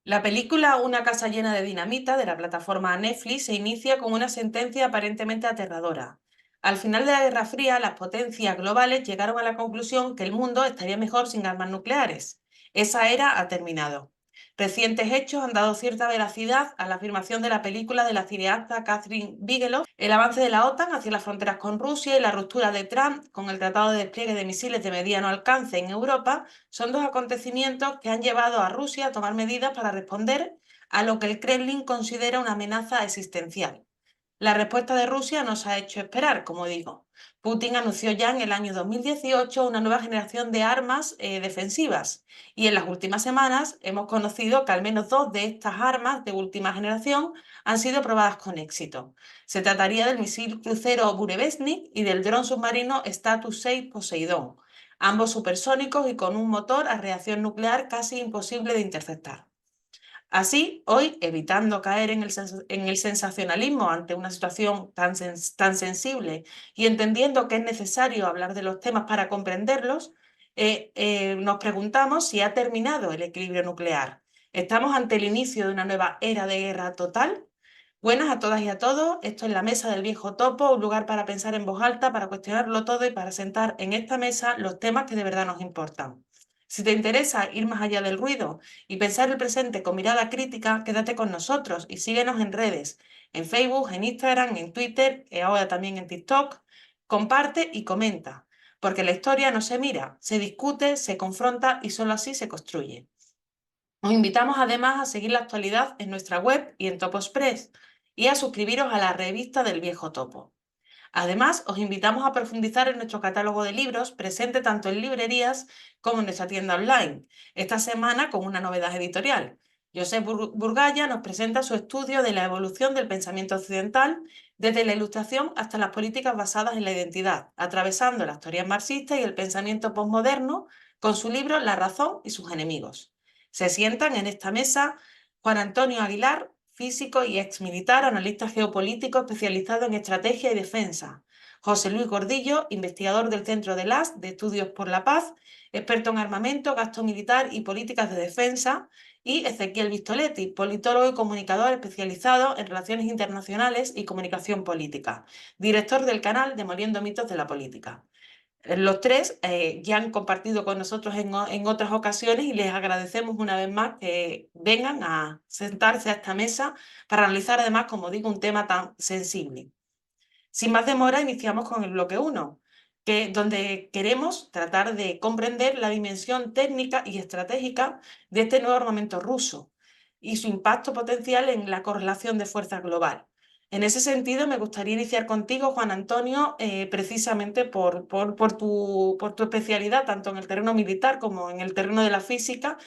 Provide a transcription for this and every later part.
La película Una casa llena de dinamita de la plataforma Netflix se inicia con una sentencia aparentemente aterradora. Al final de la Guerra Fría, las potencias globales llegaron a la conclusión que el mundo estaría mejor sin armas nucleares. Esa era ha terminado. Recientes hechos han dado cierta veracidad a la afirmación de la película de la cineasta Catherine Bigelow. El avance de la OTAN hacia las fronteras con Rusia y la ruptura de Trump con el Tratado de Despliegue de Misiles de Mediano Alcance en Europa son dos acontecimientos que han llevado a Rusia a tomar medidas para responder a lo que el Kremlin considera una amenaza existencial. La respuesta de Rusia nos ha hecho esperar, como digo. Putin anunció ya en el año 2018 una nueva generación de armas defensivas y en las últimas semanas hemos conocido que al menos dos de estas armas de última generación han sido probadas con éxito. Se trataría del misil crucero Burevestnik y del dron submarino Status 6 Poseidón, ambos supersónicos y con un motor a reacción nuclear casi imposible de interceptar. Así, hoy, evitando caer en el sensacionalismo ante una situación tan sensible y entendiendo que es necesario hablar de los temas para comprenderlos, nos preguntamos si ha terminado el equilibrio nuclear. ¿Estamos ante el inicio de una nueva era de guerra total? Buenas a todas y a todos. Esto es la mesa del viejo topo, un lugar para pensar en voz alta, para cuestionarlo todo y para sentar en esta mesa los temas que de verdad nos importan. Si te interesa ir más allá del ruido y pensar el presente con mirada crítica, quédate con nosotros y síguenos en redes, en Facebook, en Instagram, en Twitter y ahora también en TikTok. Comparte y comenta, porque la historia no se mira, se discute, se confronta y solo así se construye. Os invitamos además a seguir la actualidad en nuestra web y en Topospress y a suscribiros a la revista del Viejo Topo. Además, os invitamos a profundizar en nuestro catálogo de libros, presente tanto en librerías como en nuestra tienda online, esta semana con una novedad editorial. Josep Burgaya nos presenta su estudio de la evolución del pensamiento occidental, desde la ilustración hasta las políticas basadas en la identidad, atravesando las teorías marxistas y el pensamiento posmoderno con su libro La razón y sus enemigos. Se sientan en esta mesa Juan Antonio Aguilar, físico y exmilitar, analista geopolítico especializado en estrategia y defensa. José Luis Gordillo, investigador del Centro de LAS de Estudios por la Paz, experto en armamento, gasto militar y políticas de defensa. Y Ezequiel Vistoletti, politólogo y comunicador especializado en relaciones internacionales y comunicación política, director del canal Demoliendo mitos de la política. Los tres ya han compartido con nosotros en otras ocasiones y les agradecemos una vez más que vengan a sentarse a esta mesa para analizar además, como digo, un tema tan sensible. Sin más demora, iniciamos con el bloque 1, donde queremos tratar de comprender la dimensión técnica y estratégica de este nuevo armamento ruso y su impacto potencial en la correlación de fuerzas global. En ese sentido, me gustaría iniciar contigo, Juan Antonio, precisamente por tu especialidad, tanto en el terreno militar como en el terreno de la física,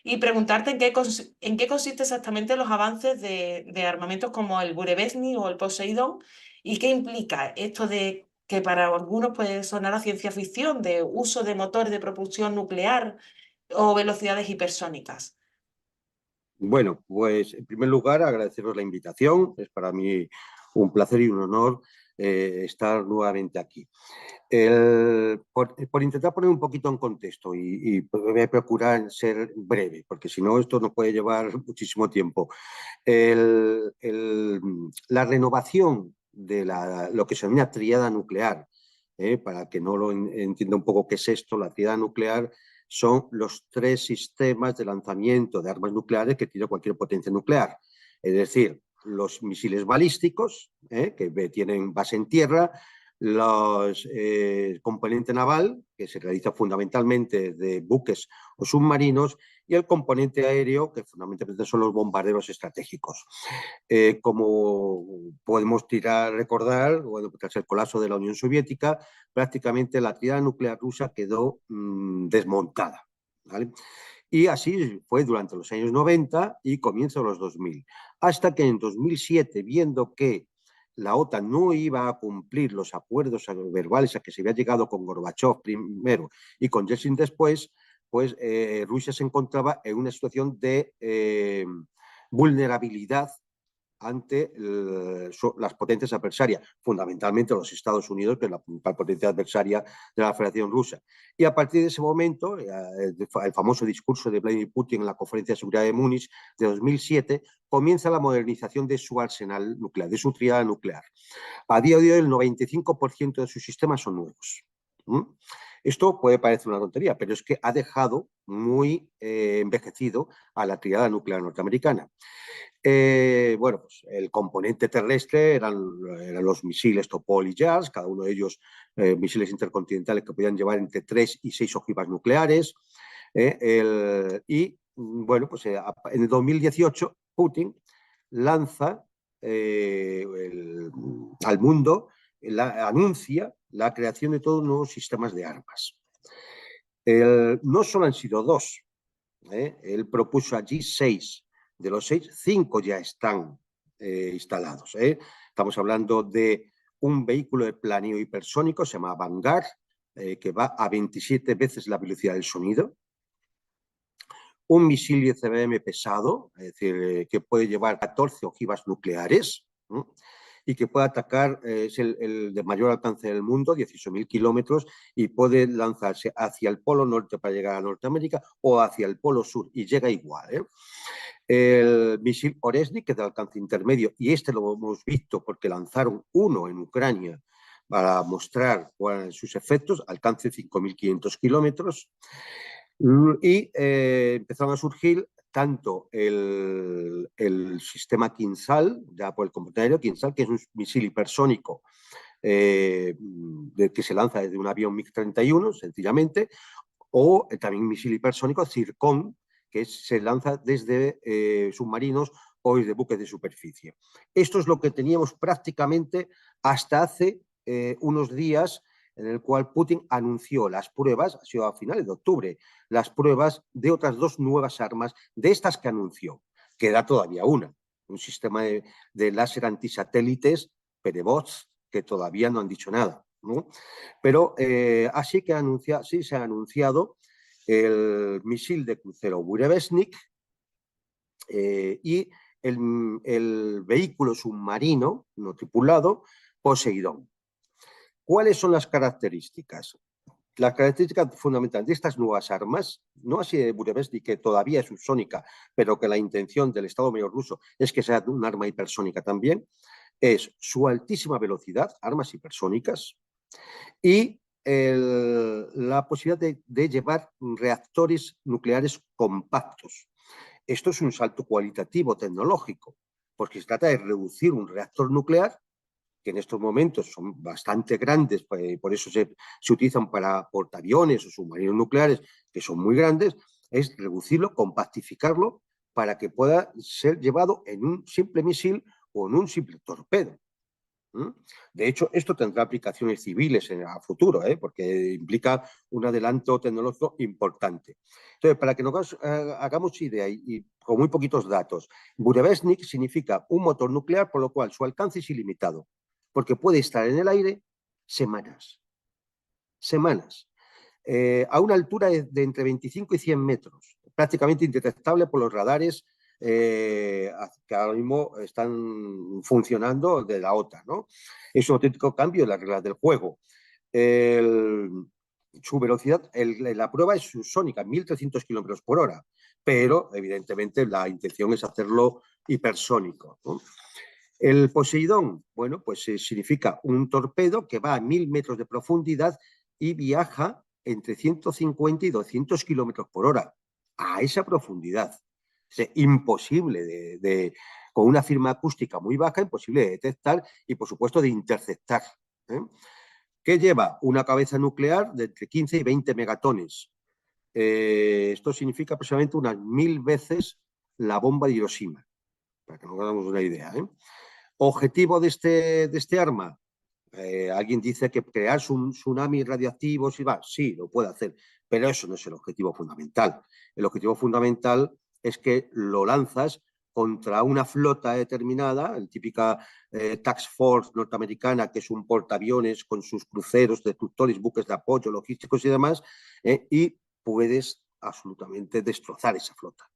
y preguntarte en qué consiste exactamente los avances de armamentos como el Burevestnik o el Poseidón y qué implica esto de que para algunos puede sonar a ciencia ficción, de uso de motores de propulsión nuclear o velocidades hipersónicas. Bueno, pues en primer lugar agradeceros la invitación. Es para mí un placer y un honor estar nuevamente aquí. Por intentar poner un poquito en contexto y voy a procurar ser breve, porque si no esto nos puede llevar muchísimo tiempo. La renovación de lo que se denomina tríada nuclear, para que no lo entienda un poco qué es esto, la tríada nuclear son los tres sistemas de lanzamiento de armas nucleares que tiene cualquier potencia nuclear. Es decir, los misiles balísticos, que tienen base en tierra, los componente naval, que se realiza fundamentalmente de buques o submarinos, y el componente aéreo, que fundamentalmente son los bombarderos estratégicos. Como podemos recordar, bueno, tras el colapso de la Unión Soviética, prácticamente la tríada nuclear rusa quedó desmontada, ¿vale? Y así fue durante los años 90 y comienzos de los 2000, hasta que en 2007, viendo que la OTAN no iba a cumplir los acuerdos verbales a que se había llegado con Gorbachev primero y con Yeltsin después, pues Rusia se encontraba en una situación de vulnerabilidad ante las potencias adversarias, fundamentalmente los Estados Unidos, que es la principal potencia adversaria de la Federación Rusa. Y a partir de ese momento, el famoso discurso de Vladimir Putin en la Conferencia de Seguridad de Múnich de 2007, comienza la modernización de su arsenal nuclear, de su tríada nuclear. A día de hoy, el 95% de sus sistemas son nuevos. Esto puede parecer una tontería, pero es que ha dejado muy envejecido a la tríada nuclear norteamericana. Bueno, pues el componente terrestre eran los misiles Topol y JAS, cada uno de ellos misiles intercontinentales que podían llevar entre 3 y 6 ojivas nucleares. Bueno, pues en el 2018 Putin lanza al mundo, anuncia la creación de todos nuevos sistemas de armas. No solo han sido 2, él propuso allí 6. De los 6, 5 ya están instalados. Estamos hablando de un vehículo de planeo hipersónico, se llama Vanguard, que va a 27 veces la velocidad del sonido. Un misil ICBM pesado, es decir, que puede llevar 14 ojivas nucleares, y que puede atacar, es el de mayor alcance del mundo, 18.000 kilómetros, y puede lanzarse hacia el polo norte para llegar a Norteamérica o hacia el polo sur, y llega igual. El misil Oresnik, que es de alcance intermedio, y este lo hemos visto porque lanzaron uno en Ucrania para mostrar sus efectos, alcance 5.500 kilómetros, y empezaron a surgir tanto el sistema Kinzhal, ya por el componente aéreo, Kinzhal, que es un misil hipersónico que se lanza desde un avión MiG-31, sencillamente, o también un misil hipersónico Zircon, que se lanza desde submarinos o desde buques de superficie. Esto es lo que teníamos prácticamente hasta hace unos días, en el cual Putin anunció las pruebas, ha sido a finales de octubre, las pruebas de otras 2 nuevas armas, de estas que anunció. Queda todavía una, un sistema de láser antisatélites, Perebots, que todavía no han dicho nada, ¿no? Pero así que sí se ha anunciado el misil de crucero Burevestnik y el vehículo submarino no tripulado Poseidón. ¿Cuáles son las características? Las características fundamentales de estas nuevas armas, no así de Burevestnik, que todavía es subsónica, pero que la intención del Estado Mayor ruso es que sea un arma hipersónica también, es su altísima velocidad, armas hipersónicas, y la posibilidad de llevar reactores nucleares compactos. Esto es un salto cualitativo tecnológico, porque se trata de reducir un reactor nuclear, que en estos momentos son bastante grandes, por eso se utilizan para portaaviones o submarinos nucleares, que son muy grandes, es reducirlo, compactificarlo, para que pueda ser llevado en un simple misil o en un simple torpedo. De hecho, esto tendrá aplicaciones civiles a futuro, porque implica un adelanto tecnológico importante. Entonces, para que nos hagamos idea y con muy poquitos datos, Burevestnik significa un motor nuclear, por lo cual su alcance es ilimitado, porque puede estar en el aire semanas. A una altura de entre 25 y 100 metros, prácticamente indetectable por los radares que ahora mismo están funcionando de la OTAN, ¿no? Es un auténtico cambio en las reglas del juego. Su velocidad, la prueba es subsónica, 1.300 kilómetros por hora, pero evidentemente la intención es hacerlo hipersónico, ¿no? El Poseidón, bueno, pues significa un torpedo que va a 1.000 metros de profundidad y viaja entre 150 y 200 kilómetros por hora. A esa profundidad. Es imposible con una firma acústica muy baja, imposible de detectar y, por supuesto, de interceptar. ¿Qué lleva? Una cabeza nuclear de entre 15 y 20 megatones. Esto significa aproximadamente unas 1.000 veces la bomba de Hiroshima, para que nos hagamos una idea. ¿Objetivo de este arma? Alguien dice que crear un tsunami radioactivo, sí, lo puede hacer, pero eso no es el objetivo fundamental. El objetivo fundamental es que lo lanzas contra una flota determinada, la típica Task Force norteamericana, que es un portaaviones con sus cruceros, destructores, buques de apoyo, logísticos y demás, y puedes absolutamente destrozar esa flota.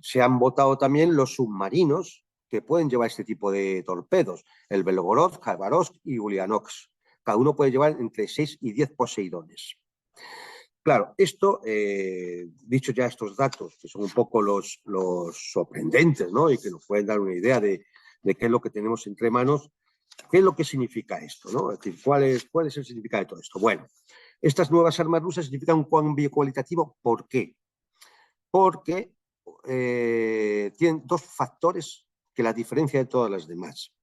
Se han votado también los submarinos que pueden llevar este tipo de torpedos, el Belgorod, Khabarovsk y Ulianox. Cada uno puede llevar entre 6 y 10 Poseidones. Claro, esto, dicho ya estos datos, que son un poco los sorprendentes, ¿no? Y que nos pueden dar una idea de qué es lo que tenemos entre manos, qué es lo que significa esto, ¿no? Es decir, ¿cuál es el significado de todo esto? Bueno, estas nuevas armas rusas significan un cambio cualitativo. ¿Por qué? Porque tienen dos factores que la diferencia de todas las demás.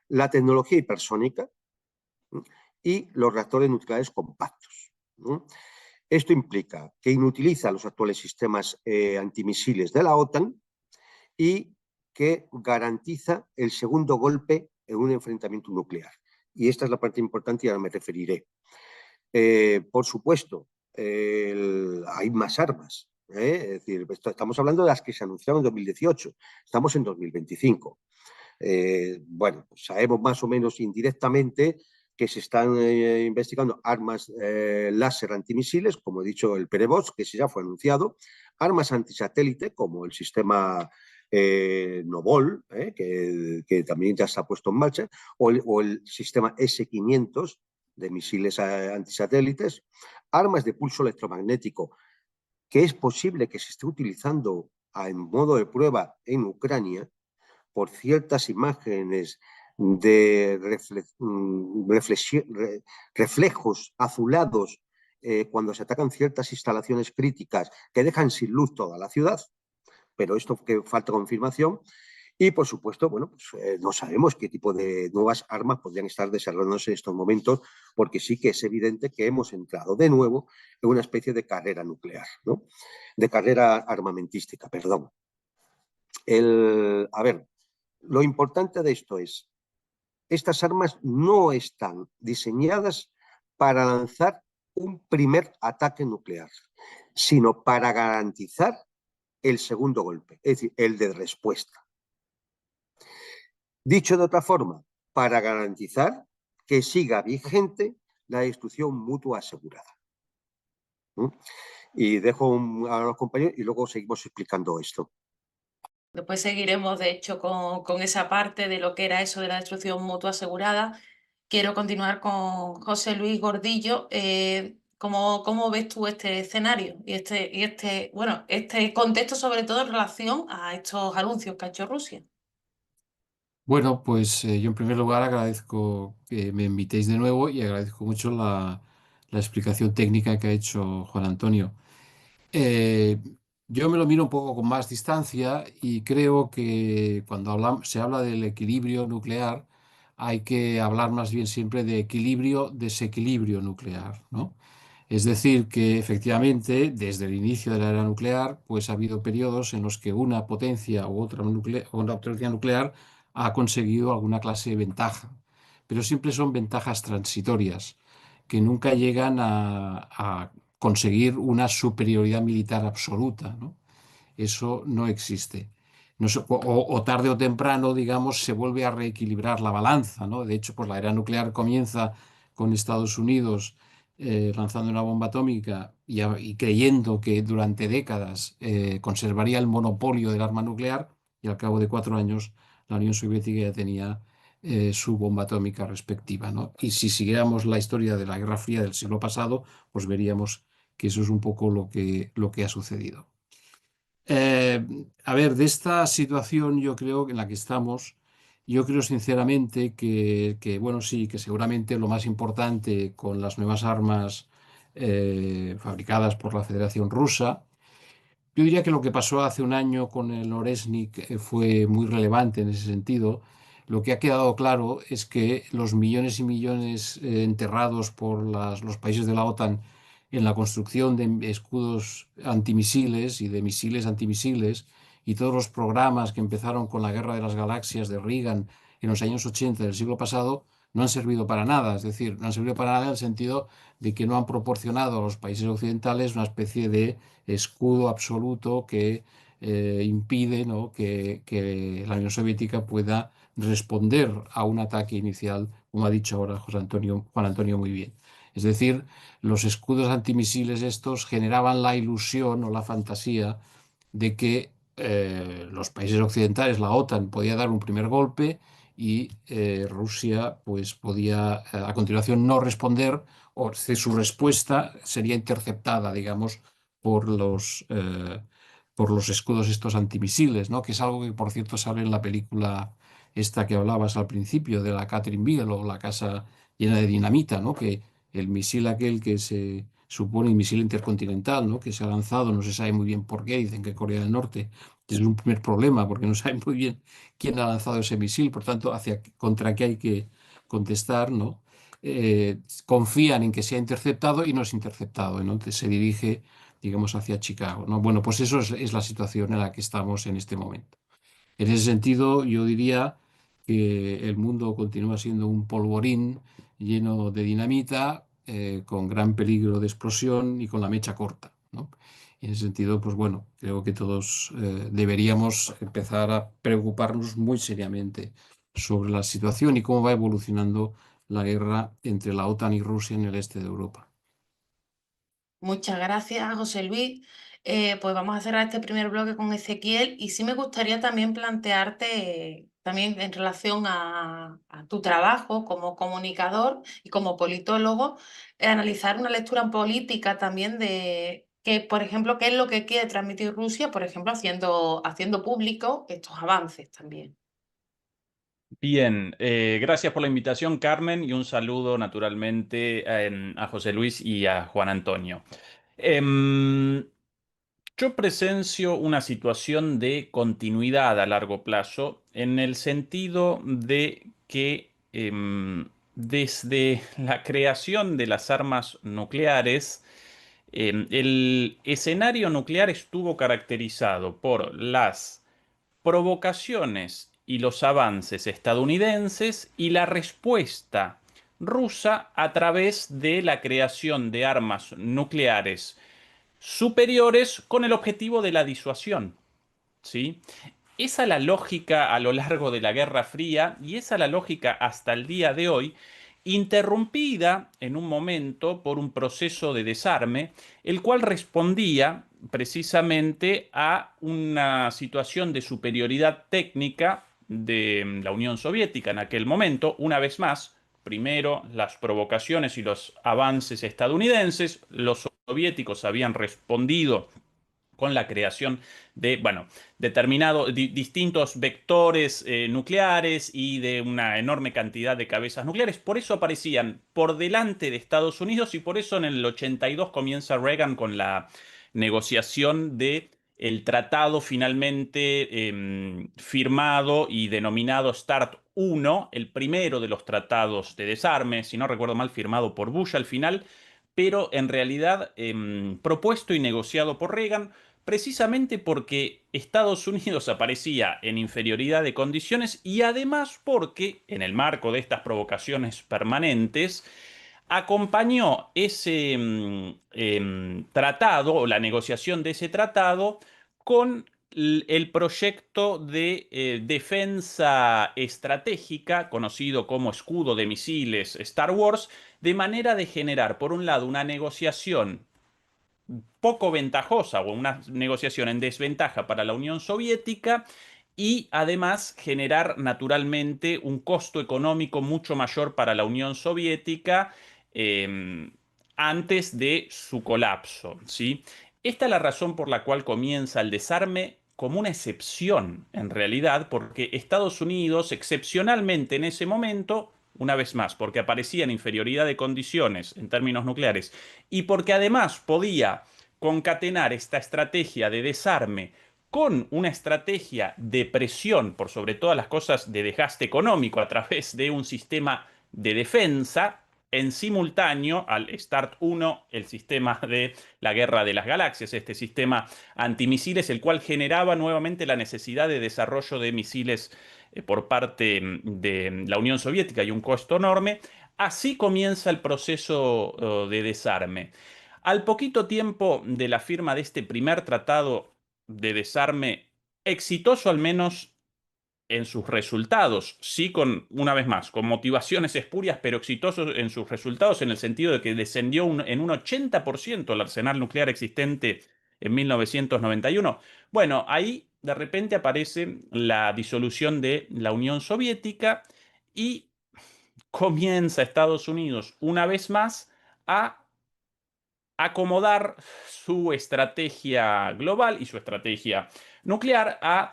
La tecnología hipersónica y los reactores nucleares compactos. Esto implica que inutiliza los actuales sistemas antimisiles de la OTAN y que garantiza el segundo golpe en un enfrentamiento nuclear. Y esta es la parte importante y ahora me referiré. Por supuesto, hay más armas. Es decir, estamos hablando de las que se anunciaron en 2018. Estamos en 2025. Bueno, pues sabemos más o menos indirectamente que se están investigando armas láser antimisiles, como he dicho, el Perevos, que ya fue anunciado, armas antisatélite, como el sistema Novol, que también ya se ha puesto en marcha, o el sistema S-500 de misiles antisatélites, armas de pulso electromagnético, que es posible que se esté utilizando en modo de prueba en Ucrania, por ciertas imágenes de reflejos azulados cuando se atacan ciertas instalaciones críticas que dejan sin luz toda la ciudad, pero esto que falta confirmación. Y, por supuesto, bueno, pues, no sabemos qué tipo de nuevas armas podrían estar desarrollándose en estos momentos, porque sí que es evidente que hemos entrado de nuevo en una especie de carrera nuclear, ¿no? De carrera armamentística, perdón. A ver, lo importante de esto es, estas armas no están diseñadas para lanzar un primer ataque nuclear, sino para garantizar el segundo golpe, es decir, el de respuesta. Dicho de otra forma, para garantizar que siga vigente la destrucción mutua asegurada. Y dejo a los compañeros y luego seguimos explicando esto. Después seguiremos, de hecho, con esa parte de lo que era eso de la destrucción mutua asegurada. Quiero continuar con José Luis Gordillo. ¿Cómo ves tú este escenario bueno, este contexto, sobre todo en relación a estos anuncios que ha hecho Rusia? Bueno, pues yo en primer lugar agradezco que me invitéis de nuevo y agradezco mucho la explicación técnica que ha hecho Juan Antonio. Eh, yo me lo miro un poco con más distancia y creo que cuando se habla del equilibrio nuclear hay que hablar más bien siempre de equilibrio-desequilibrio nuclear, ¿no? Es decir, que efectivamente desde el inicio de la era nuclear pues ha habido periodos en los que una potencia u otra potencia nuclear ha conseguido alguna clase de ventaja, pero siempre son ventajas transitorias que nunca llegan a conseguir una superioridad militar absoluta, ¿no? Eso no existe. O tarde o temprano, digamos, se vuelve a reequilibrar la balanza, ¿no? De hecho, pues la era nuclear comienza con Estados Unidos lanzando una bomba atómica y creyendo que durante décadas conservaría el monopolio del arma nuclear, y al cabo de 4 años la Unión Soviética ya tenía su bomba atómica respectiva, ¿no? Y si siguiéramos la historia de la Guerra Fría del siglo pasado, pues veríamos que eso es un poco lo que ha sucedido. A ver, de esta situación yo creo que en la que estamos, yo creo sinceramente bueno, sí, que seguramente lo más importante con las nuevas armas fabricadas por la Federación Rusa, yo diría que lo que pasó hace un año con el Oresnik fue muy relevante en ese sentido. Lo que ha quedado claro es que los millones y millones enterrados por los países de la OTAN en la construcción de escudos antimisiles y de misiles antimisiles y todos los programas que empezaron con la Guerra de las Galaxias de Reagan en los años 80 del siglo pasado no han servido para nada. Es decir, no han servido para nada en el sentido de que no han proporcionado a los países occidentales una especie de escudo absoluto que impide, ¿no?, que la Unión Soviética pueda responder a un ataque inicial, como ha dicho ahora Juan Antonio muy bien. Es decir, los escudos antimisiles estos generaban la ilusión o la fantasía de que los países occidentales, la OTAN, podía dar un primer golpe y Rusia pues podía a continuación no responder o su respuesta sería interceptada, digamos, por por los escudos estos antimisiles, ¿no? Que es algo que, por cierto, sale en la película esta que hablabas al principio de la Catherine Bigelow, la casa llena de dinamita, ¿no? Que el misil aquel que se supone el misil intercontinental, ¿no? Que se ha lanzado, no se sabe muy bien por qué, dicen que Corea del Norte. Y es un primer problema porque no saben muy bien quién ha lanzado ese misil, por tanto, contra qué hay que contestar, ¿no? Confían en que sea interceptado y no es interceptado, ¿no? Entonces se dirige, digamos, hacia Chicago, ¿no? Bueno, pues eso es la situación en la que estamos en este momento. En ese sentido, yo diría que el mundo continúa siendo un polvorín lleno de dinamita, con gran peligro de explosión y con la mecha corta, ¿no? En ese sentido, pues bueno, creo que todos deberíamos empezar a preocuparnos muy seriamente sobre la situación y cómo va evolucionando la guerra entre la OTAN y Rusia en el este de Europa. Muchas gracias, José Luis. Pues vamos a cerrar este primer bloque con Ezequiel y sí me gustaría también plantearte, también en relación a tu trabajo como comunicador y como politólogo, analizar una lectura política también de que, por ejemplo, qué es lo que quiere transmitir Rusia, por ejemplo, haciendo público estos avances también. Bien, gracias por la invitación, Carmen, y un saludo naturalmente a José Luis y a Juan Antonio. Em, yo presencio una situación de continuidad a largo plazo en el sentido de que desde la creación de las armas nucleares, el escenario nuclear estuvo caracterizado por las provocaciones y los avances estadounidenses y la respuesta rusa a través de la creación de armas nucleares superiores con el objetivo de la disuasión, ¿sí? Esa es la lógica a lo largo de la Guerra Fría y esa es la lógica hasta el día de hoy, interrumpida en un momento por un proceso de desarme, el cual respondía precisamente a una situación de superioridad técnica de la Unión Soviética en aquel momento, una vez más. Primero, las provocaciones y los avances estadounidenses, los soviéticos habían respondido con la creación de, bueno, distintos vectores nucleares y de una enorme cantidad de cabezas nucleares. Por eso aparecían por delante de Estados Unidos y por eso en el 82 comienza Reagan con la negociación de el tratado finalmente firmado y denominado START 1, el primero de los tratados de desarme, si no recuerdo mal, firmado por Bush al final, pero en realidad propuesto y negociado por Reagan precisamente porque Estados Unidos aparecía en inferioridad de condiciones y además porque, en el marco de estas provocaciones permanentes, acompañó ese tratado o la negociación de ese tratado con el proyecto de defensa estratégica, conocido como escudo de misiles Star Wars, de manera de generar, por un lado, una negociación poco ventajosa o una negociación en desventaja para la Unión Soviética y además generar naturalmente un costo económico mucho mayor para la Unión Soviética eh, antes de su colapso, ¿sí? Esta es la razón por la cual comienza el desarme como una excepción, en realidad, porque Estados Unidos, excepcionalmente en ese momento, una vez más, porque aparecía en inferioridad de condiciones en términos nucleares y porque además podía concatenar esta estrategia de desarme con una estrategia de presión por sobre todas las cosas de desgaste económico a través de un sistema de defensa en simultáneo al START 1, el sistema de la Guerra de las Galaxias, este sistema antimisiles, el cual generaba nuevamente la necesidad de desarrollo de misiles por parte de la Unión Soviética y un costo enorme. Así comienza el proceso de desarme. Al poquito tiempo de la firma de este primer tratado de desarme, exitoso al menos en sus resultados, sí con, una vez más, con motivaciones espurias, pero exitoso en sus resultados en el sentido de que descendió en un 80% el arsenal nuclear existente en 1991. Bueno, ahí de repente aparece la disolución de la Unión Soviética y comienza Estados Unidos una vez más a acomodar su estrategia global y su estrategia nuclear a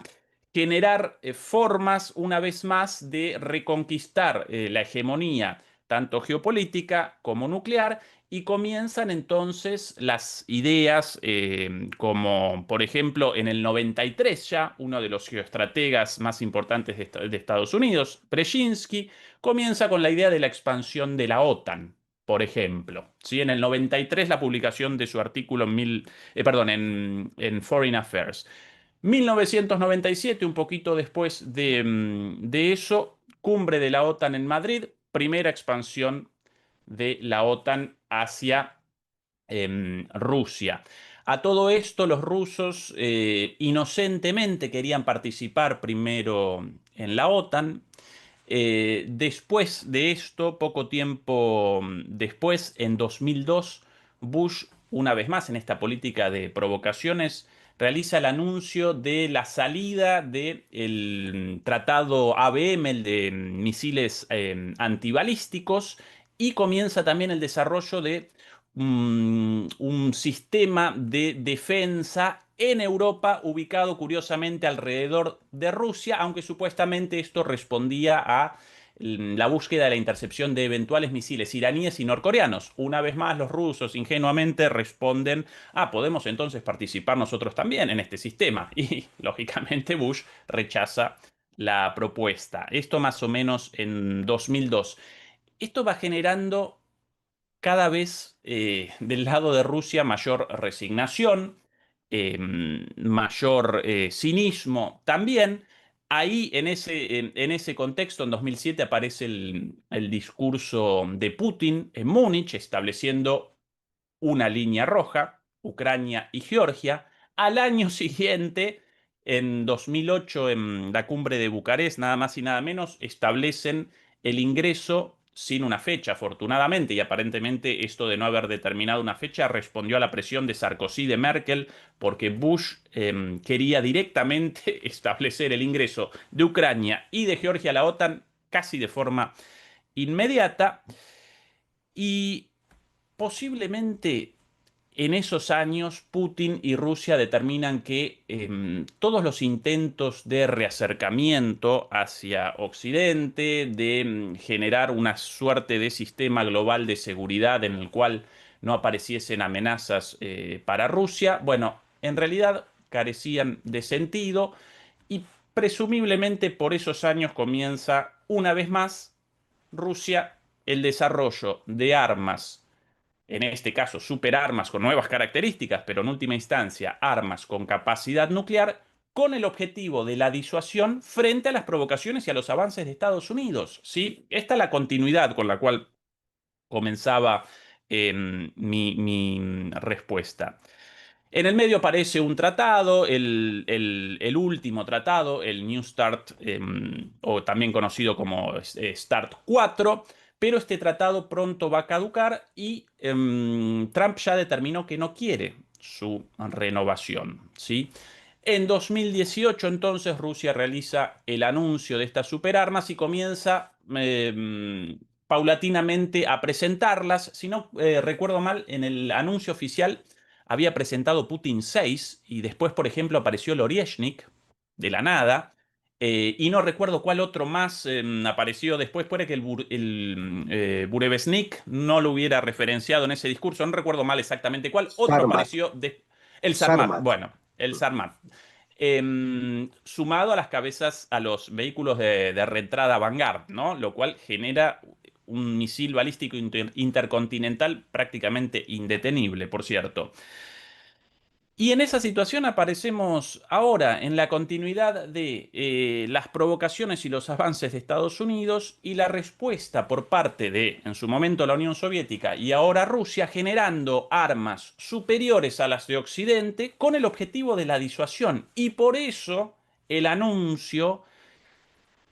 generar formas una vez más de reconquistar la hegemonía tanto geopolítica como nuclear, y comienzan entonces las ideas como por ejemplo en el 93 ya uno de los geoestrategas más importantes de Estados Unidos, Brzezinski, comienza con la idea de la expansión de la OTAN. Por ejemplo, ¿sí? En el 93 la publicación de su artículo en Foreign Affairs. 1997, un poquito después de eso, cumbre de la OTAN en Madrid, primera expansión de la OTAN hacia Rusia. A todo esto, los rusos inocentemente querían participar primero en la OTAN. Después de esto, poco tiempo después, en 2002, Bush, una vez más en esta política de provocaciones, realiza el anuncio de la salida del tratado ABM, el de misiles antibalísticos, y comienza también el desarrollo de un sistema de defensa en Europa, ubicado curiosamente alrededor de Rusia, aunque supuestamente esto respondía a la búsqueda de la intercepción de eventuales misiles iraníes y norcoreanos. Una vez más, los rusos ingenuamente responden: podemos entonces participar nosotros también en este sistema. Y lógicamente Bush rechaza la propuesta. Esto más o menos en 2002. Esto va generando cada vez del lado de Rusia mayor resignación, mayor cinismo también. Ahí, en ese contexto, en 2007 aparece el discurso de Putin en Múnich, estableciendo una línea roja, Ucrania y Georgia. Al año siguiente, en 2008, en la cumbre de Bucarest, nada más y nada menos, establecen el ingreso sin una fecha, afortunadamente, y aparentemente esto de no haber determinado una fecha respondió a la presión de Sarkozy y de Merkel, porque Bush quería directamente establecer el ingreso de Ucrania y de Georgia a la OTAN casi de forma inmediata. Y posiblemente en esos años Putin y Rusia determinan que todos los intentos de reacercamiento hacia Occidente, de generar una suerte de sistema global de seguridad en el cual no apareciesen amenazas para Rusia, bueno, en realidad carecían de sentido, y presumiblemente por esos años comienza una vez más Rusia el desarrollo de armas, en este caso superarmas con nuevas características, pero en última instancia armas con capacidad nuclear, con el objetivo de la disuasión frente a las provocaciones y a los avances de Estados Unidos. ¿Sí? Esta es la continuidad con la cual comenzaba mi respuesta. En el medio aparece un tratado, el último tratado, el New START, o también conocido como START 4, pero este tratado pronto va a caducar y Trump ya determinó que no quiere su renovación, ¿sí? En 2018 entonces Rusia realiza el anuncio de estas superarmas y comienza paulatinamente a presentarlas. Si no recuerdo mal, en el anuncio oficial había presentado Putin 6 y después, por ejemplo, apareció el Oryezhnik de la nada. Y no recuerdo cuál otro más apareció después. Puede que el Burevestnik no lo hubiera referenciado en ese discurso. No recuerdo mal exactamente cuál. Otro Sarmat. apareció el Sarmat. Sarmat. Bueno, el Sarmat. Sumado a las cabezas, a los vehículos de reentrada Vanguard, ¿no? Lo cual genera un misil balístico intercontinental prácticamente indetenible, por cierto. Y en esa situación aparecemos ahora, en la continuidad de las provocaciones y los avances de Estados Unidos y la respuesta por parte de, en su momento, la Unión Soviética y ahora Rusia, generando armas superiores a las de Occidente con el objetivo de la disuasión. Y por eso el anuncio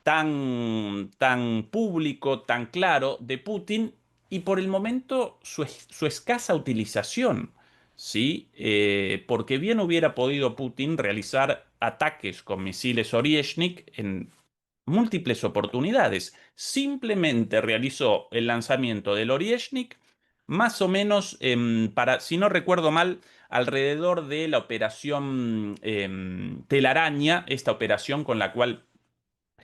tan público, tan claro de Putin, y por el momento su escasa utilización. ¿sí? Porque bien hubiera podido Putin realizar ataques con misiles Oryezhnik en múltiples oportunidades. Simplemente realizó el lanzamiento del Oryezhnik más o menos para, si no recuerdo mal, alrededor de la operación Telaraña, esta operación con la cual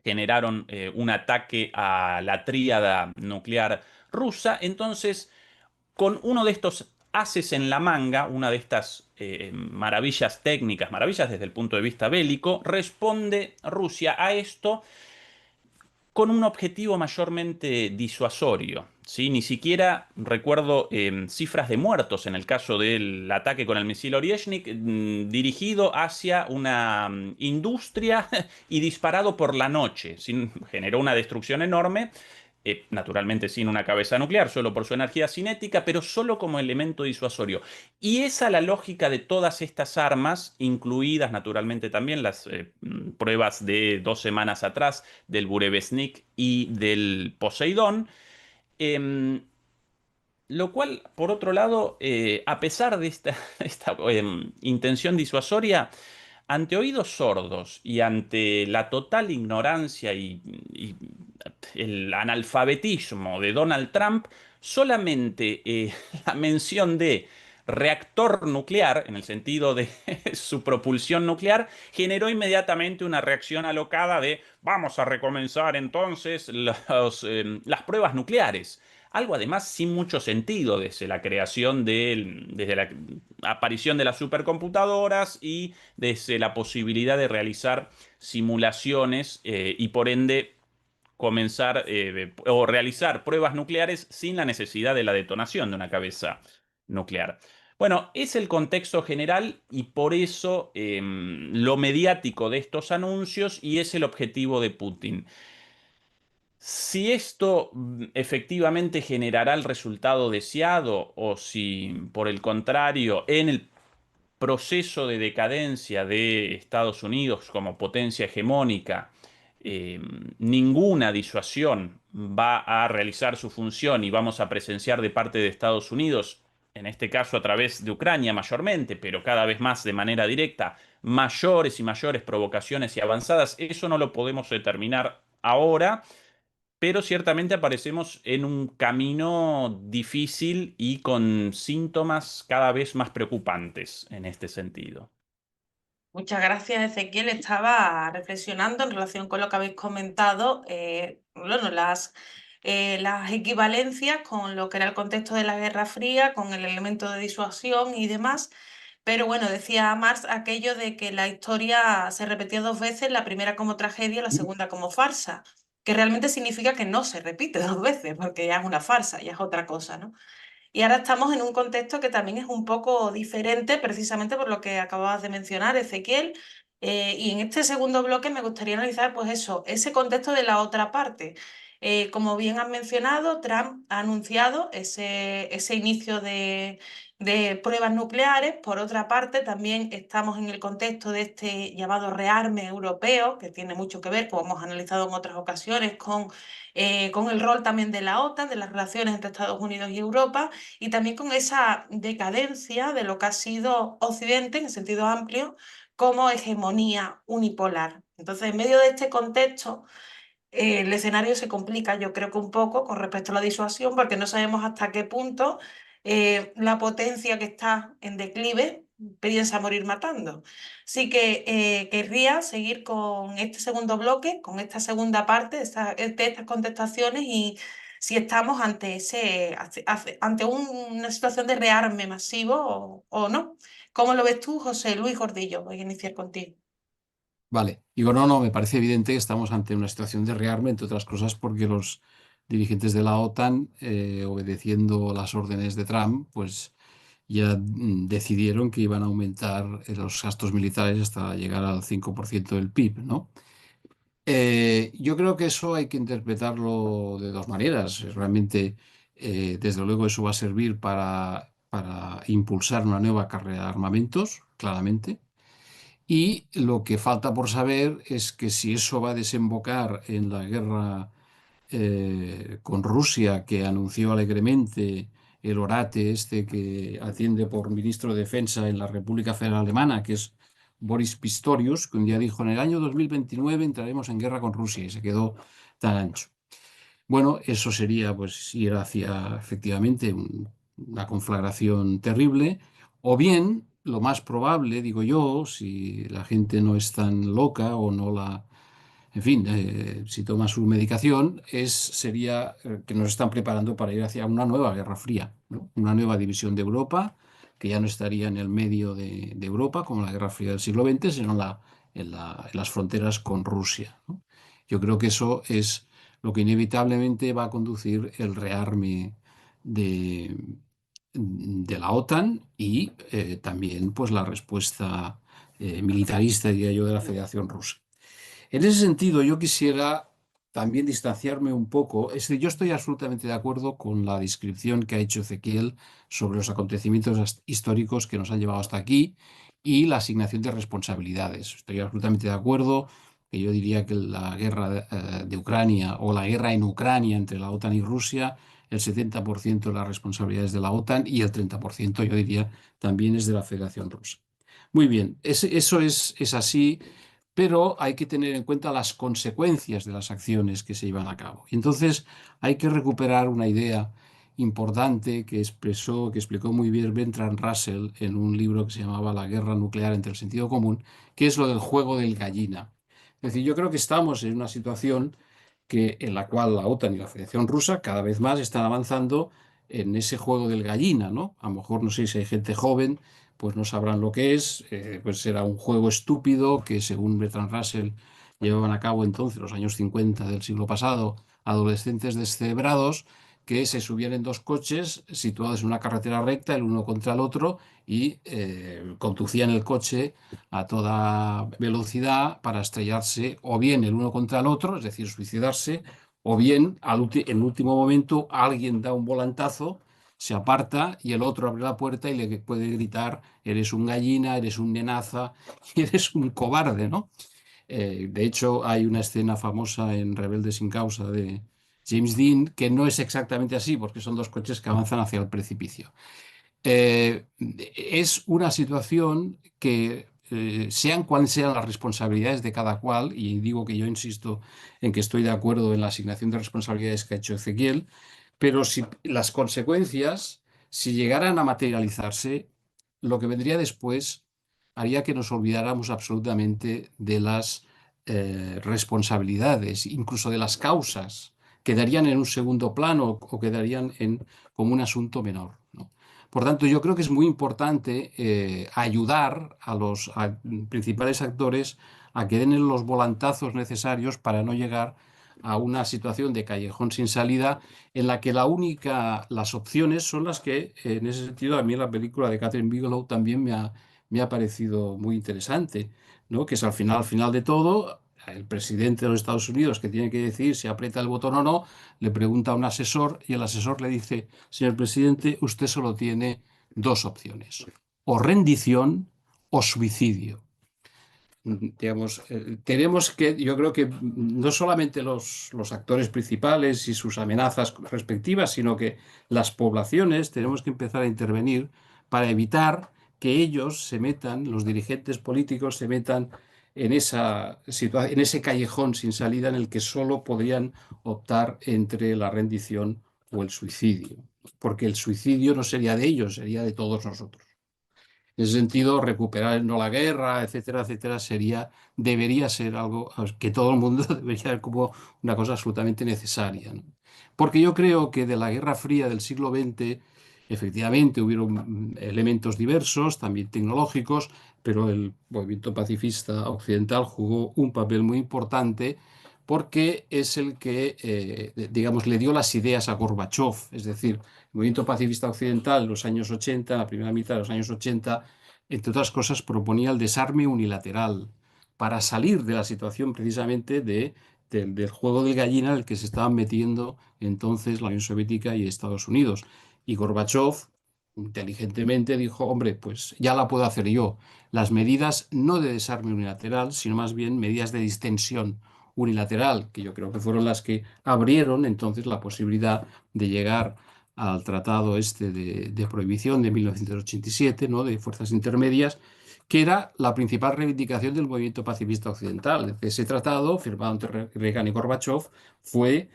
generaron un ataque a la tríada nuclear rusa. Entonces, con uno de estos haces en la manga, una de estas maravillas técnicas, maravillas desde el punto de vista bélico, responde Rusia a esto con un objetivo mayormente disuasorio. ¿Sí? Ni siquiera recuerdo cifras de muertos en el caso del ataque con el misil Oryezhnik, dirigido hacia una industria y disparado por la noche. Generó una destrucción enorme, naturalmente sin una cabeza nuclear, solo por su energía cinética, pero solo como elemento disuasorio. Y esa es la lógica de todas estas armas, incluidas naturalmente también las pruebas de 2 semanas atrás del Burevestnik y del Poseidón. Em, lo cual, por otro lado, a pesar de esta intención disuasoria, ante oídos sordos y ante la total ignorancia y el analfabetismo de Donald Trump, solamente la mención de reactor nuclear, en el sentido de su propulsión nuclear, generó inmediatamente una reacción alocada de vamos a recomenzar entonces las pruebas nucleares. Algo además sin mucho sentido desde la creación desde la aparición de las supercomputadoras y desde la posibilidad de realizar simulaciones y por ende comenzar o realizar pruebas nucleares sin la necesidad de la detonación de una cabeza nuclear. Bueno, es el contexto general y por eso lo mediático de estos anuncios y es el objetivo de Putin. Si esto efectivamente generará el resultado deseado o si, por el contrario, en el proceso de decadencia de Estados Unidos como potencia hegemónica, eh, ninguna disuasión va a realizar su función y vamos a presenciar de parte de Estados Unidos, en este caso a través de Ucrania mayormente, pero cada vez más de manera directa, mayores y mayores provocaciones y avanzadas, eso no lo podemos determinar ahora, pero ciertamente aparecemos en un camino difícil y con síntomas cada vez más preocupantes en este sentido. Muchas gracias, Ezequiel. Estaba reflexionando en relación con lo que habéis comentado, bueno, las equivalencias con lo que era el contexto de la Guerra Fría, con el elemento de disuasión y demás. Pero bueno, decía Marx aquello de que la historia se repetía 2 veces, la primera como tragedia, la segunda como farsa, que realmente significa que no se repite 2 veces, porque ya es una farsa, ya es otra cosa, ¿no? Y ahora estamos en un contexto que también es un poco diferente, precisamente por lo que acababas de mencionar, Ezequiel. Y en este segundo bloque me gustaría analizar, pues eso, ese contexto de la otra parte. Como bien has mencionado, Trump ha anunciado ese inicio de pruebas nucleares. Por otra parte, también estamos en el contexto de este llamado rearme europeo, que tiene mucho que ver, como hemos analizado en otras ocasiones, con el rol también de la OTAN, de las relaciones entre Estados Unidos y Europa y también con esa decadencia de lo que ha sido Occidente, en sentido amplio, como hegemonía unipolar. Entonces, en medio de este contexto, el escenario se complica, yo creo que un poco con respecto a la disuasión, porque no sabemos hasta qué punto la potencia que está en declive piensa morir matando. Así que querría seguir con este segundo bloque, con esta segunda parte de estas contestaciones y si estamos ante ante una situación de rearme masivo o no. ¿Cómo lo ves tú, José Luis Gordillo? Voy a iniciar contigo. Vale, digo, no, me parece evidente que estamos ante una situación de rearme, entre otras cosas porque los dirigentes de la OTAN, obedeciendo las órdenes de Trump, pues ya decidieron que iban a aumentar los gastos militares hasta llegar al 5% del PIB, ¿no? Yo creo que eso hay que interpretarlo de dos maneras. Realmente, desde luego, eso va a servir para impulsar una nueva carrera de armamentos, claramente. Y lo que falta por saber es que si eso va a desembocar en la guerra con Rusia, que anunció alegremente el orate este que atiende por ministro de Defensa en la República Federal Alemana, que es Boris Pistorius, que un día dijo: en el año 2029 entraremos en guerra con Rusia, y se quedó tan ancho. Bueno, eso sería pues ir hacia efectivamente una conflagración terrible, o bien, lo más probable, digo yo, si la gente no es tan loca o no la, en fin, si toma su medicación, sería que nos están preparando para ir hacia una nueva Guerra Fría, ¿no? Una nueva división de Europa, que ya no estaría en el medio de Europa, como la Guerra Fría del siglo XX, sino en las fronteras con Rusia, ¿no? Yo creo que eso es lo que inevitablemente va a conducir el rearme de, de la OTAN y también pues, la respuesta militarista, diría yo, de la Federación Rusa. En ese sentido, yo quisiera también distanciarme un poco. Es decir, yo estoy absolutamente de acuerdo con la descripción que ha hecho Ezequiel sobre los acontecimientos históricos que nos han llevado hasta aquí y la asignación de responsabilidades. Estoy absolutamente de acuerdo, que yo diría que la guerra de Ucrania o la guerra en Ucrania entre la OTAN y Rusia, el 70% de las responsabilidades de la OTAN y el 30% yo diría también es de la Federación Rusa. Muy bien, eso es así, pero hay que tener en cuenta las consecuencias de las acciones que se llevan a cabo. Y entonces hay que recuperar una idea importante que explicó muy bien Bertrand Russell en un libro que se llamaba La guerra nuclear entre el sentido común, que es lo del juego del gallina. Es decir, yo creo que estamos en una situación en la cual la OTAN y la Federación Rusa cada vez más están avanzando en ese juego del gallina, ¿no? A lo mejor, no sé si hay gente joven, pues no sabrán lo que es, pues era un juego estúpido que, según Bertrand Russell, llevaban a cabo entonces, los años 50 del siglo pasado, adolescentes descerebrados que se subían en dos coches situados en una carretera recta, el uno contra el otro, y conducían el coche a toda velocidad para estrellarse o bien el uno contra el otro, es decir, suicidarse, o bien en último momento alguien da un volantazo, se aparta y el otro abre la puerta y le puede gritar: eres un gallina, eres un nenaza y eres un cobarde, ¿no? De hecho, hay una escena famosa en Rebelde sin causa de James Dean que no es exactamente así, porque son dos coches que avanzan hacia el precipicio. Es una situación que, sean cuales sean las responsabilidades de cada cual, y digo que yo insisto en que estoy de acuerdo en la asignación de responsabilidades que ha hecho Ezequiel, pero si las consecuencias, si llegaran a materializarse, lo que vendría después haría que nos olvidáramos absolutamente de las responsabilidades, incluso de las causas, quedarían en un segundo plano o quedarían como un asunto menor, ¿no? Por tanto, yo creo que es muy importante ayudar a los principales actores a que den los volantazos necesarios para no llegar a una situación de callejón sin salida en la que las opciones son las que, en ese sentido, a mí la película de Catherine Bigelow también me ha parecido muy interesante, ¿no? Que es al final de todo, el presidente de los Estados Unidos, que tiene que decidir si aprieta el botón o no, le pregunta a un asesor y el asesor le dice: señor presidente, usted solo tiene dos opciones, o rendición o suicidio. Digamos, tenemos que, yo creo que no solamente los actores principales y sus amenazas respectivas, sino que las poblaciones tenemos que empezar a intervenir para evitar que ellos se metan, los dirigentes políticos se metan en en ese callejón sin salida en el que solo podrían optar entre la rendición o el suicidio, porque el suicidio no sería de ellos, sería de todos nosotros. En ese sentido, recuperar no la guerra, etcétera, etcétera, debería ser algo que todo el mundo debería ver como una cosa absolutamente necesaria, ¿no? Porque yo creo que de la Guerra Fría del siglo XX, efectivamente, hubieron elementos diversos, también tecnológicos, pero el movimiento pacifista occidental jugó un papel muy importante porque es el que, digamos, le dio las ideas a Gorbachov. Es decir, el movimiento pacifista occidental en los años 80, en la primera mitad de los años 80, entre otras cosas, proponía el desarme unilateral para salir de la situación precisamente del juego de gallina en el que se estaban metiendo entonces la Unión Soviética y Estados Unidos. Y Gorbachov inteligentemente dijo: hombre, pues ya la puedo hacer yo. Las medidas no de desarme unilateral, sino más bien medidas de distensión unilateral, que yo creo que fueron las que abrieron entonces la posibilidad de llegar al tratado este de prohibición de 1987, ¿no? De fuerzas intermedias, que era la principal reivindicación del movimiento pacifista occidental. Ese tratado, firmado entre Reagan y Gorbachev, fue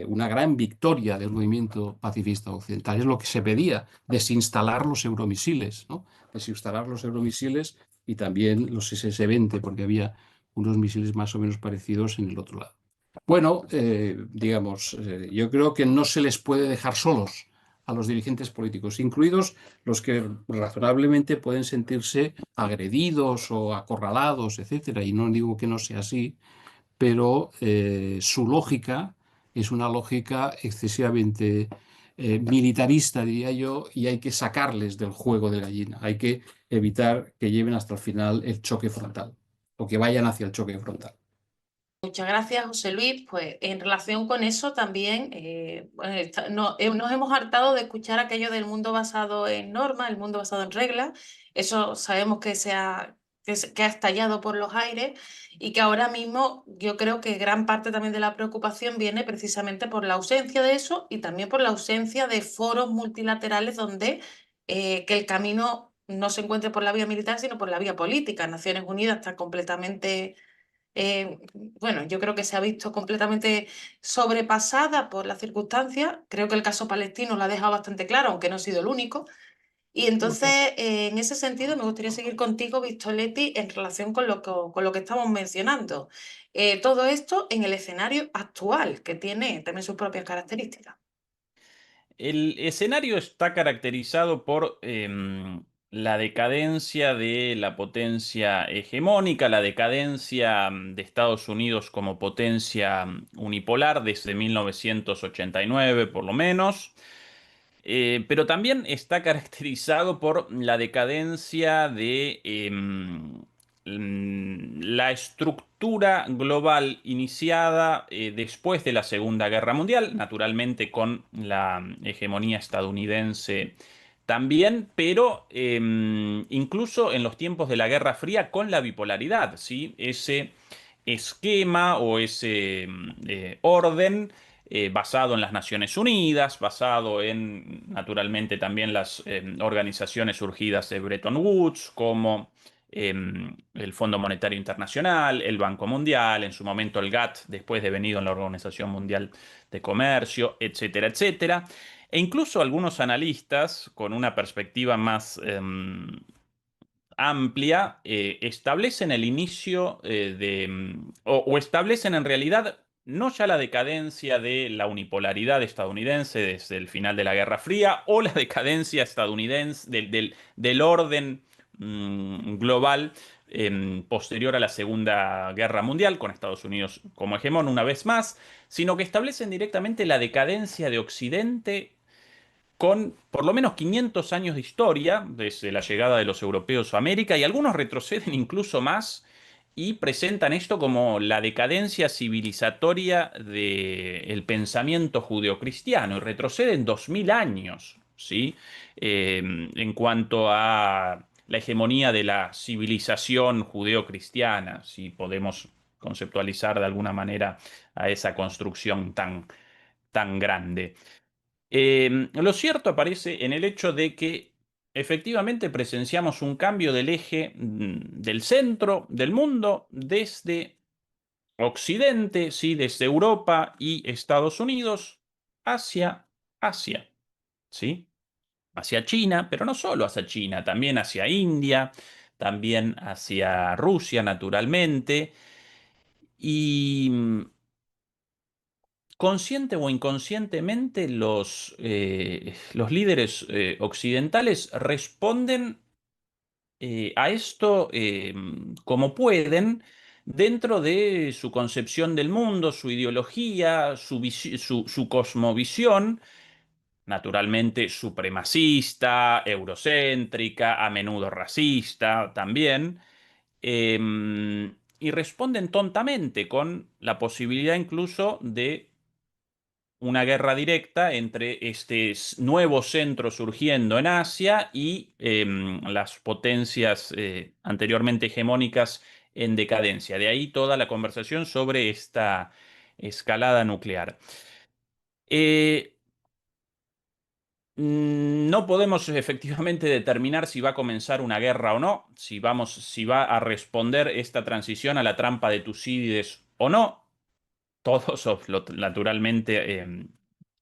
una gran victoria del movimiento pacifista occidental. Es lo que se pedía, desinstalar los euromisiles, ¿no? Desinstalar los euromisiles y también los SS-20, porque había unos misiles más o menos parecidos en el otro lado. Bueno, digamos, yo creo que no se les puede dejar solos a los dirigentes políticos, incluidos los que razonablemente pueden sentirse agredidos o acorralados, etcétera. Y no digo que no sea así, pero su lógica es una lógica excesivamente militarista, diría yo, y hay que sacarles del juego de gallina. Hay que evitar que lleven hasta el final el choque frontal o que vayan hacia el choque frontal. Muchas gracias, José Luis. Pues en relación con eso también nos hemos hartado de escuchar aquello del mundo basado en normas, el mundo basado en reglas. Eso sabemos que ha estallado por los aires y que ahora mismo yo creo que gran parte también de la preocupación viene precisamente por la ausencia de eso y también por la ausencia de foros multilaterales donde que el camino no se encuentre por la vía militar, sino por la vía política. Naciones Unidas está completamente bueno, yo creo que se ha visto completamente sobrepasada por las circunstancias. Creo que el caso palestino lo ha dejado bastante claro, aunque no ha sido el único. Y entonces, en ese sentido, me gustaría seguir contigo, Vistoletti, en relación con lo que estamos mencionando. Todo esto en el escenario actual, que tiene también sus propias características. El escenario está caracterizado por la decadencia de la potencia hegemónica, la decadencia de Estados Unidos como potencia unipolar desde 1989 por lo menos. Pero también está caracterizado por la decadencia de la estructura global iniciada después de la Segunda Guerra Mundial, naturalmente con la hegemonía estadounidense también, pero incluso en los tiempos de la Guerra Fría con la bipolaridad, ¿sí? Ese esquema o ese orden basado en las Naciones Unidas, basado en, naturalmente, también las organizaciones surgidas de Bretton Woods, como el Fondo Monetario Internacional, el Banco Mundial, en su momento el GATT, después de venido en la Organización Mundial de Comercio, etcétera, etcétera. E incluso algunos analistas, con una perspectiva más amplia, establecen el inicio o establecen en realidad no ya la decadencia de la unipolaridad estadounidense desde el final de la Guerra Fría o la decadencia estadounidense del orden global posterior a la Segunda Guerra Mundial, con Estados Unidos como hegemón una vez más, sino que establecen directamente la decadencia de Occidente con por lo menos 500 años de historia desde la llegada de los europeos a América, y algunos retroceden incluso más y presentan esto como la decadencia civilizatoria del pensamiento judeocristiano, y retroceden 2000 años, ¿sí? En cuanto a la hegemonía de la civilización judeocristiana, si podemos conceptualizar de alguna manera a esa construcción tan grande. Lo cierto aparece en el hecho de que efectivamente presenciamos un cambio del eje del centro del mundo desde Occidente, ¿sí? Desde Europa y Estados Unidos hacia Asia, ¿sí? Hacia China, pero no solo hacia China, también hacia India, también hacia Rusia, naturalmente. Y consciente o inconscientemente, los líderes occidentales responden a esto como pueden, dentro de su concepción del mundo, su ideología, su cosmovisión, naturalmente supremacista, eurocéntrica, a menudo racista también. Y responden tontamente con la posibilidad incluso de una guerra directa entre este nuevo centro surgiendo en Asia y las potencias anteriormente hegemónicas en decadencia. De ahí toda la conversación sobre esta escalada nuclear. Eh, No podemos efectivamente determinar si va a comenzar una guerra o no, si va a responder esta transición a la trampa de Tucídides o no. Todos, naturalmente,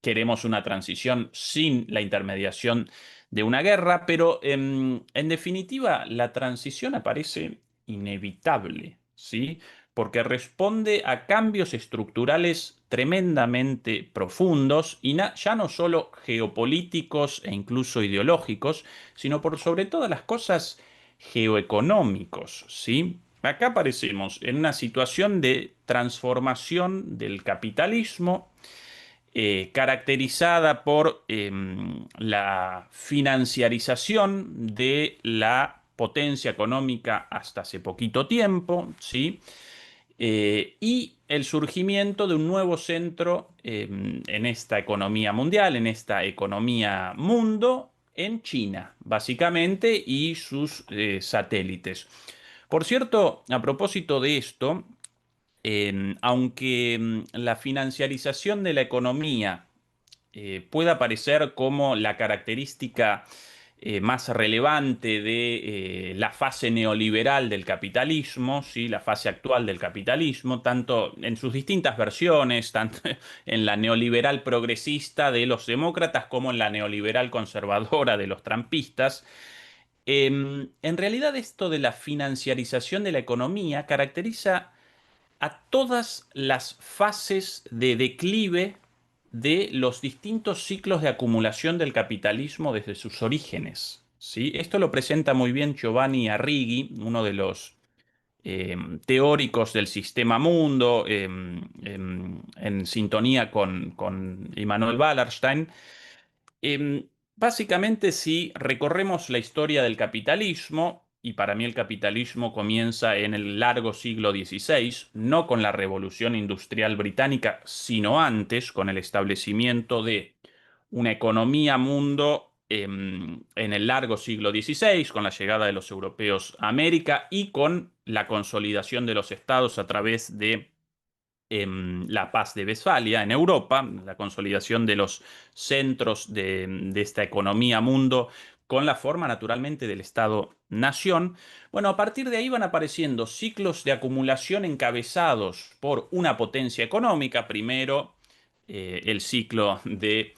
queremos una transición sin la intermediación de una guerra, pero en definitiva la transición aparece inevitable, ¿sí? Porque responde a cambios estructurales tremendamente profundos y ya no solo geopolíticos e incluso ideológicos, sino por sobre todas las cosas geoeconómicos, ¿sí? Acá aparecemos en una situación de transformación del capitalismo caracterizada por la financiarización de la potencia económica hasta hace poquito tiempo, ¿sí? Y el surgimiento de un nuevo centro en esta economía mundial, en esta economía mundo, en China, básicamente, y sus satélites. Por cierto, a propósito de esto, aunque la financiarización de la economía pueda aparecer como la característica más relevante de la fase neoliberal del capitalismo, ¿sí? La fase actual del capitalismo, tanto en sus distintas versiones, tanto en la neoliberal progresista de los demócratas como en la neoliberal conservadora de los trampistas. En realidad esto de la financiarización de la economía caracteriza a todas las fases de declive de los distintos ciclos de acumulación del capitalismo desde sus orígenes, ¿sí? Esto lo presenta muy bien Giovanni Arrighi, uno de los teóricos del sistema mundo, en sintonía con Immanuel Wallerstein. Básicamente, si recorremos la historia del capitalismo, y para mí el capitalismo comienza en el largo siglo XVI, no con la Revolución Industrial Británica, sino antes, con el establecimiento de una economía mundo en el largo siglo XVI, con la llegada de los europeos a América y con la consolidación de los estados a través de la Paz de Westfalia en Europa, la consolidación de los centros de esta economía mundo con la forma naturalmente del Estado-nación. Bueno, a partir de ahí van apareciendo ciclos de acumulación encabezados por una potencia económica, primero el ciclo de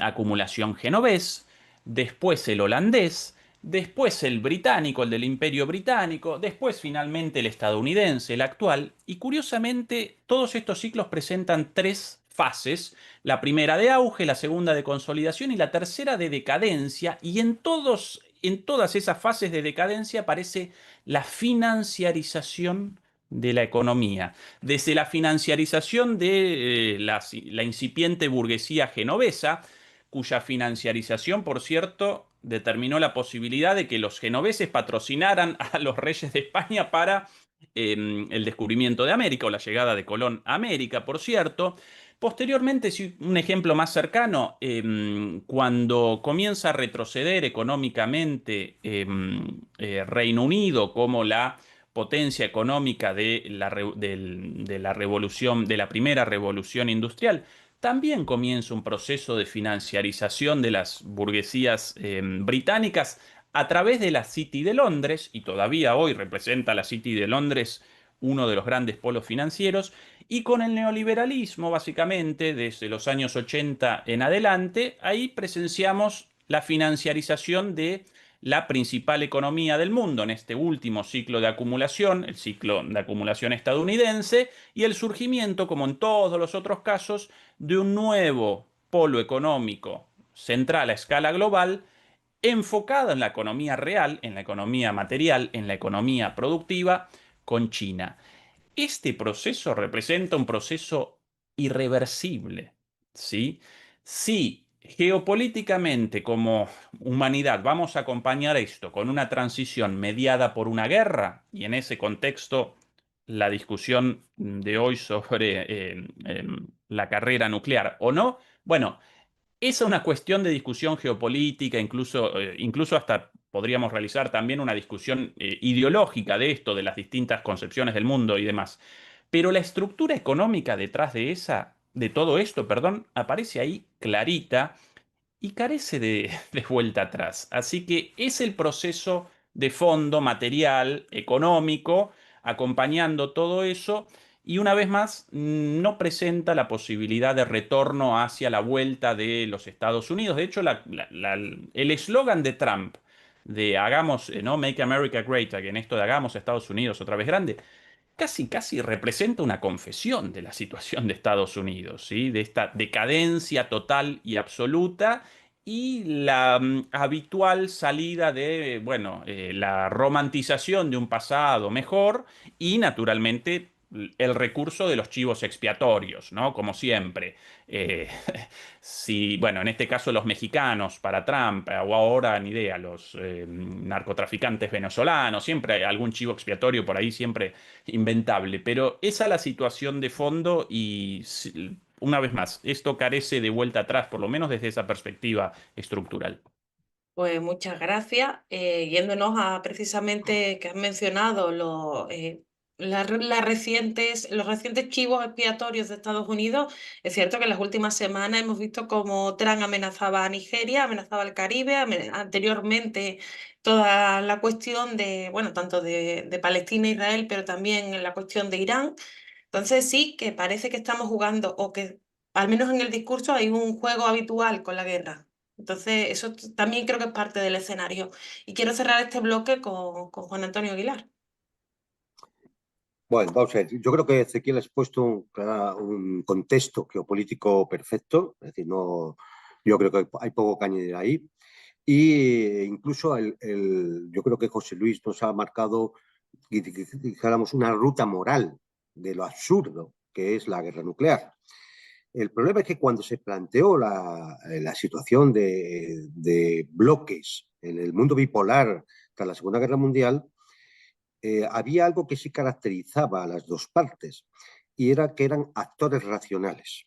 acumulación genovés, después el holandés, después el británico, el del Imperio Británico, después finalmente el estadounidense, el actual, y curiosamente todos estos ciclos presentan tres fases, la primera de auge, la segunda de consolidación y la tercera de decadencia, y en todas esas fases de decadencia aparece la financiarización de la economía, desde la financiarización de la incipiente burguesía genovesa, cuya financiarización, por cierto, determinó la posibilidad de que los genoveses patrocinaran a los reyes de España para el descubrimiento de América o la llegada de Colón a América, por cierto. Posteriormente, un ejemplo más cercano, cuando comienza a retroceder económicamente Reino Unido como la potencia económica de la revolución, de la primera revolución industrial, también comienza un proceso de financiarización de las burguesías británicas a través de la City de Londres, y todavía hoy representa la City de Londres uno de los grandes polos financieros, y con el neoliberalismo, básicamente, desde los años 80 en adelante, ahí presenciamos la financiarización de la principal economía del mundo en este último ciclo de acumulación, el ciclo de acumulación estadounidense, y el surgimiento, como en todos los otros casos, de un nuevo polo económico central a escala global, enfocado en la economía real, en la economía material, en la economía productiva, con China. Este proceso representa un proceso irreversible, ¿sí? Si geopolíticamente como humanidad vamos a acompañar esto con una transición mediada por una guerra, y en ese contexto la discusión de hoy sobre la carrera nuclear o no, bueno, esa es una cuestión de discusión geopolítica, incluso hasta podríamos realizar también una discusión ideológica de esto, de las distintas concepciones del mundo y demás. Pero la estructura económica detrás de todo esto, perdón, aparece ahí clarita y carece de vuelta atrás. Así que es el proceso de fondo, material, económico, acompañando todo eso, y una vez más no presenta la posibilidad de retorno hacia la vuelta de los Estados Unidos. De hecho, el eslogan de Trump de hagamos, ¿no? Make America Great Again, esto de hagamos Estados Unidos otra vez grande, casi representa una confesión de la situación de Estados Unidos, ¿sí? De esta decadencia total y absoluta, y la habitual salida de, bueno, la romantización de un pasado mejor, y naturalmente el recurso de los chivos expiatorios, ¿no? Como siempre. Eh, si, bueno, en este caso los mexicanos para Trump, o ahora, ni idea, los narcotraficantes venezolanos, siempre hay algún chivo expiatorio por ahí, siempre inventable, pero esa es la situación de fondo y una vez más, esto carece de vuelta atrás, por lo menos desde esa perspectiva estructural. Pues muchas gracias. Yéndonos a precisamente que has mencionado los recientes chivos expiatorios de Estados Unidos, es cierto que en las últimas semanas hemos visto cómo Trump amenazaba a Nigeria, amenazaba al Caribe, anteriormente toda la cuestión de, bueno, tanto de Palestina e Israel, pero también la cuestión de Irán. Entonces sí que parece que estamos jugando, o que al menos en el discurso hay un juego habitual con la guerra. Entonces eso también creo que es parte del escenario. Y quiero cerrar este bloque con Juan Antonio Aguilar. Bueno, vamos a ver. Yo creo que Ezequiel ha expuesto un contexto geopolítico perfecto. Es decir, no, yo creo que hay poco que añadir ahí. Y incluso yo creo que José Luis nos ha marcado, dijéramos, una ruta moral de lo absurdo que es la guerra nuclear. El problema es que cuando se planteó la situación de bloques en el mundo bipolar tras la Segunda Guerra Mundial, había algo que sí caracterizaba a las dos partes, y era que eran actores racionales.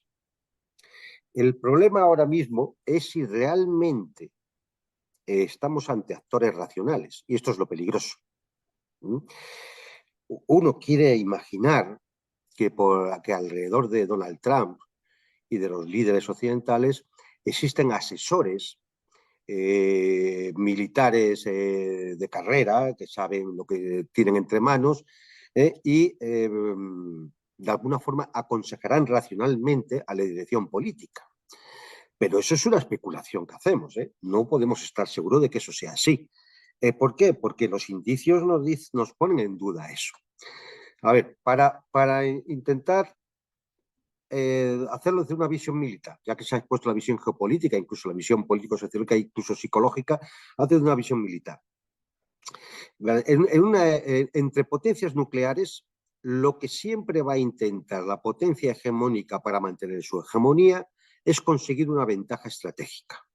El problema ahora mismo es si realmente estamos ante actores racionales, y esto es lo peligroso. Uno quiere imaginar que alrededor de Donald Trump y de los líderes occidentales existen asesores militares de carrera que saben lo que tienen entre manos y de alguna forma aconsejarán racionalmente a la dirección política. Pero eso es una especulación que hacemos, ¿eh? No podemos estar seguros de que eso sea así. ¿Por qué? Porque los indicios nos ponen en duda eso. A ver, para intentar hacerlo desde una visión militar, ya que se ha expuesto la visión geopolítica, incluso la visión político-sociológica, incluso psicológica, hace una visión militar. Entre potencias nucleares, lo que siempre va a intentar la potencia hegemónica para mantener su hegemonía es conseguir una ventaja estratégica.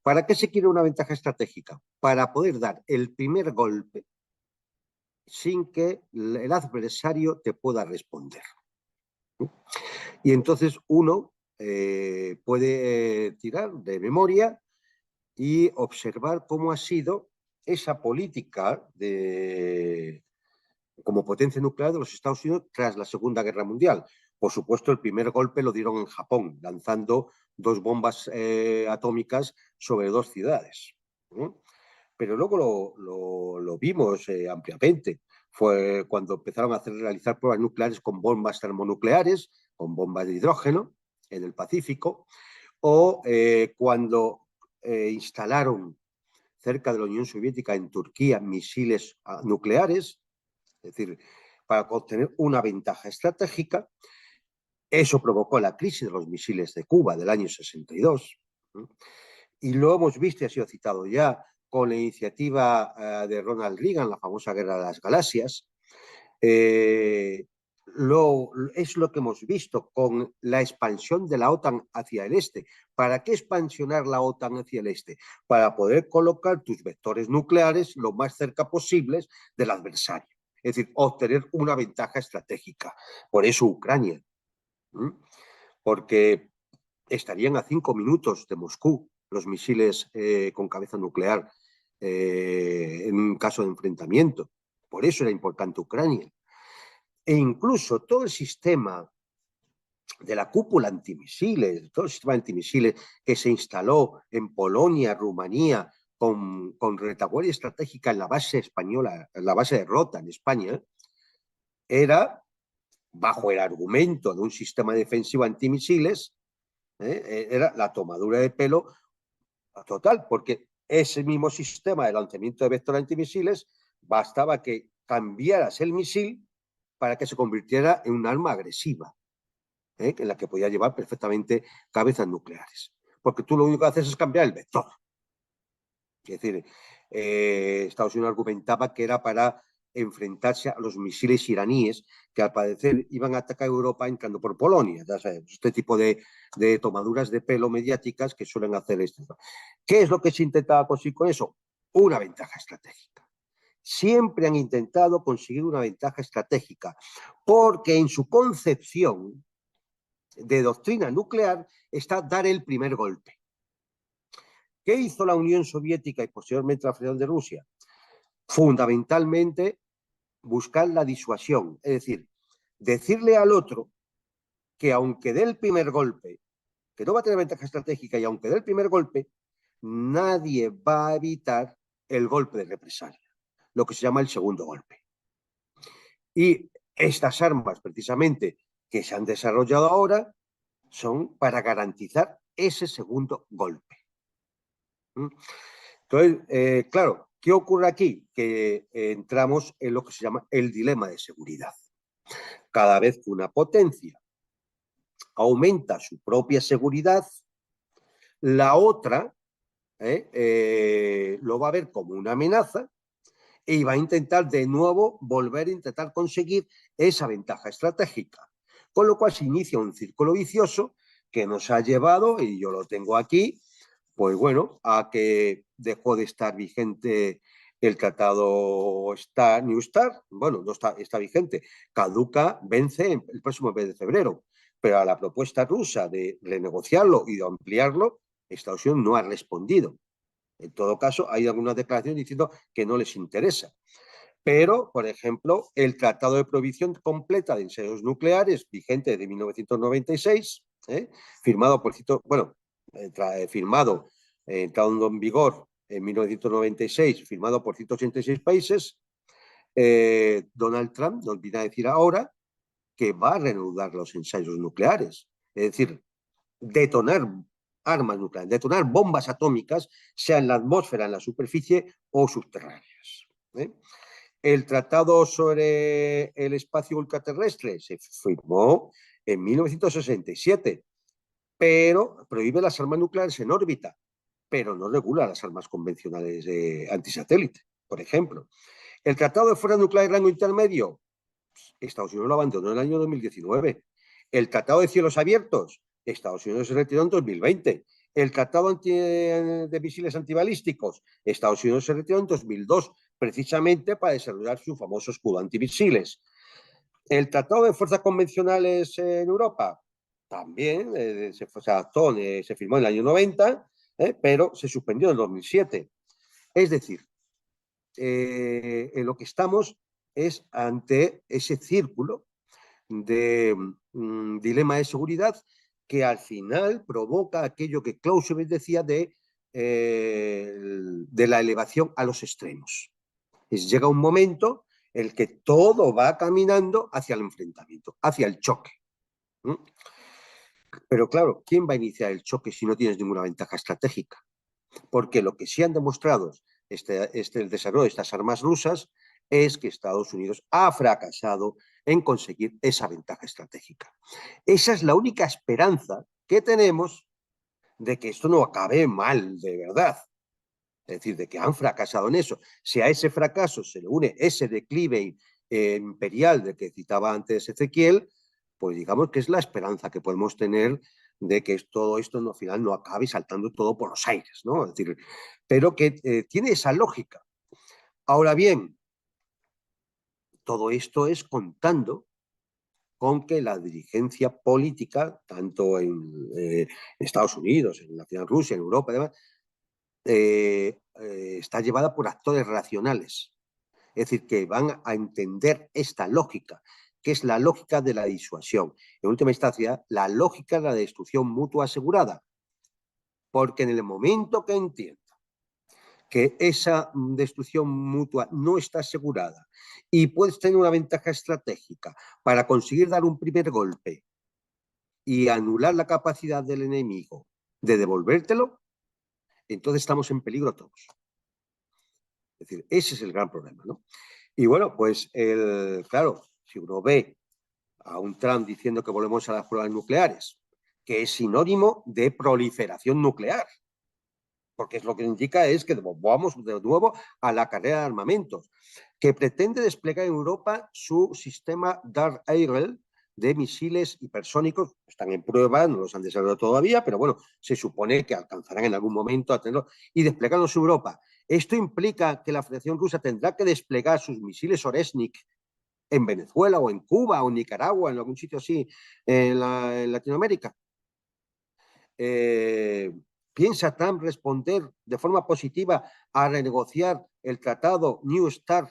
¿Para qué se quiere una ventaja estratégica? Para poder dar el primer golpe sin que el adversario te pueda responder. Y entonces uno puede tirar de memoria y observar cómo ha sido esa política como potencia nuclear de los Estados Unidos tras la Segunda Guerra Mundial. Por supuesto, el primer golpe lo dieron en Japón, lanzando 2 bombas atómicas sobre 2 ciudades. Pero luego lo vimos ampliamente. Fue cuando empezaron a realizar pruebas nucleares con bombas termonucleares, con bombas de hidrógeno en el Pacífico, o cuando instalaron cerca de la Unión Soviética, en Turquía, misiles nucleares, es decir, para obtener una ventaja estratégica. Eso provocó la crisis de los misiles de Cuba del año 62. Y lo hemos visto y ha sido citado ya con la iniciativa de Ronald Reagan, la famosa Guerra de las Galaxias. Es lo que hemos visto con la expansión de la OTAN hacia el este. ¿Para qué expansionar la OTAN hacia el este? Para poder colocar tus vectores nucleares lo más cerca posibles del adversario. Es decir, obtener una ventaja estratégica. Por eso Ucrania. Porque estarían a 5 minutos de Moscú los misiles con cabeza nuclear en un caso de enfrentamiento. Por eso era importante Ucrania. E incluso todo el sistema de la cúpula antimisiles, de todo el sistema antimisiles que se instaló en Polonia, Rumanía, con retaguardia estratégica en la base española, en la base de Rota en España, era bajo el argumento de un sistema defensivo antimisiles, era la tomadura de pelo total, porque ese mismo sistema de lanzamiento de vector antimisiles bastaba que cambiaras el misil para que se convirtiera en un arma agresiva, en la que podía llevar perfectamente cabezas nucleares. Porque tú lo único que haces es cambiar el vector. Es decir, Estados Unidos argumentaba que era para enfrentarse a los misiles iraníes que al parecer iban a atacar a Europa entrando por Polonia. Ya sabemos, este tipo de tomaduras de pelo mediáticas que suelen hacer esto. ¿Qué es lo que se intentaba conseguir con eso? Una ventaja estratégica. Siempre han intentado conseguir una ventaja estratégica, porque en su concepción de doctrina nuclear está dar el primer golpe. ¿Qué hizo la Unión Soviética y posteriormente la Federación de Rusia? Fundamentalmente buscar la disuasión, es decir, decirle al otro que aunque dé el primer golpe, que no va a tener ventaja estratégica, y aunque dé el primer golpe, nadie va a evitar el golpe de represalia, lo que se llama el segundo golpe. Y estas armas, precisamente, que se han desarrollado ahora, son para garantizar ese segundo golpe. Entonces, claro, ¿qué ocurre aquí? Que entramos en lo que se llama el dilema de seguridad. Cada vez que una potencia aumenta su propia seguridad, la otra lo va a ver como una amenaza y va a intentar de nuevo volver a intentar conseguir esa ventaja estratégica. Con lo cual se inicia un círculo vicioso que nos ha llevado, y yo lo tengo aquí, pues bueno, a que dejó de estar vigente el tratado New START. Bueno, no está vigente, caduca, vence el próximo mes de febrero, pero a la propuesta rusa de renegociarlo y de ampliarlo, Estados Unidos no ha respondido. En todo caso, hay algunas declaraciones diciendo que no les interesa. Pero, por ejemplo, el Tratado de Prohibición Completa de Ensayos Nucleares, vigente de 1996, firmado por, entrando en vigor en 1996, firmado por 186 países, Donald Trump no olvida decir ahora que va a reanudar los ensayos nucleares. Es decir, detonar armas nucleares, detonar bombas atómicas, sea en la atmósfera, en la superficie o subterráneas. El Tratado sobre el Espacio Ultraterrestre se firmó en 1967, pero prohíbe las armas nucleares en órbita, pero no regula las armas convencionales de antisatélite, por ejemplo. El Tratado de Fuerza Nuclear de Rango Intermedio, Estados Unidos lo abandonó en el año 2019. El Tratado de Cielos Abiertos, Estados Unidos se retiró en 2020. El Tratado de Misiles Antibalísticos, Estados Unidos se retiró en 2002, precisamente para desarrollar su famoso escudo antimisiles. El Tratado de Fuerzas Convencionales en Europa, también se firmó en el año 90, pero se suspendió en el 2007. Es decir, en lo que estamos es ante ese círculo de dilema de seguridad que al final provoca aquello que Clausewitz decía de la elevación a los extremos. Llega un momento en el que todo va caminando hacia el enfrentamiento, hacia el choque. Pero claro, ¿quién va a iniciar el choque si no tienes ninguna ventaja estratégica? Porque lo que sí han demostrado el desarrollo de estas armas rusas es que Estados Unidos ha fracasado en conseguir esa ventaja estratégica. Esa es la única esperanza que tenemos de que esto no acabe mal de verdad. Es decir, de que han fracasado en eso. Si a ese fracaso se le une ese declive imperial del que citaba antes Ezequiel, pues digamos que es la esperanza que podemos tener de que todo esto al final no acabe saltando todo por los aires, ¿no? Es decir, pero que tiene esa lógica. Ahora bien, todo esto es contando con que la dirigencia política, tanto en Estados Unidos, en la ciudad de Rusia, en Europa, además, está llevada por actores racionales. Es decir, que van a entender esta lógica, que es la lógica de la disuasión. En última instancia, la lógica de la destrucción mutua asegurada. Porque en el momento que entienda que esa destrucción mutua no está asegurada y puedes tener una ventaja estratégica para conseguir dar un primer golpe y anular la capacidad del enemigo de devolvértelo, entonces estamos en peligro todos. Es decir, ese es el gran problema, ¿no? Y bueno, pues claro, si uno ve a un Trump diciendo que volvemos a las pruebas nucleares, que es sinónimo de proliferación nuclear, porque es lo que indica es que vamos de nuevo a la carrera de armamentos, que pretende desplegar en Europa su sistema Dark Eagle de misiles hipersónicos. Están en prueba, no los han desarrollado todavía, pero bueno, se supone que alcanzarán en algún momento a tenerlo y desplegarlos en Europa. Esto implica que la Federación Rusa tendrá que desplegar sus misiles Oresnik en Venezuela o en Cuba o en Nicaragua, en algún sitio así en Latinoamérica. ¿Piensa Trump responder de forma positiva a renegociar el tratado New START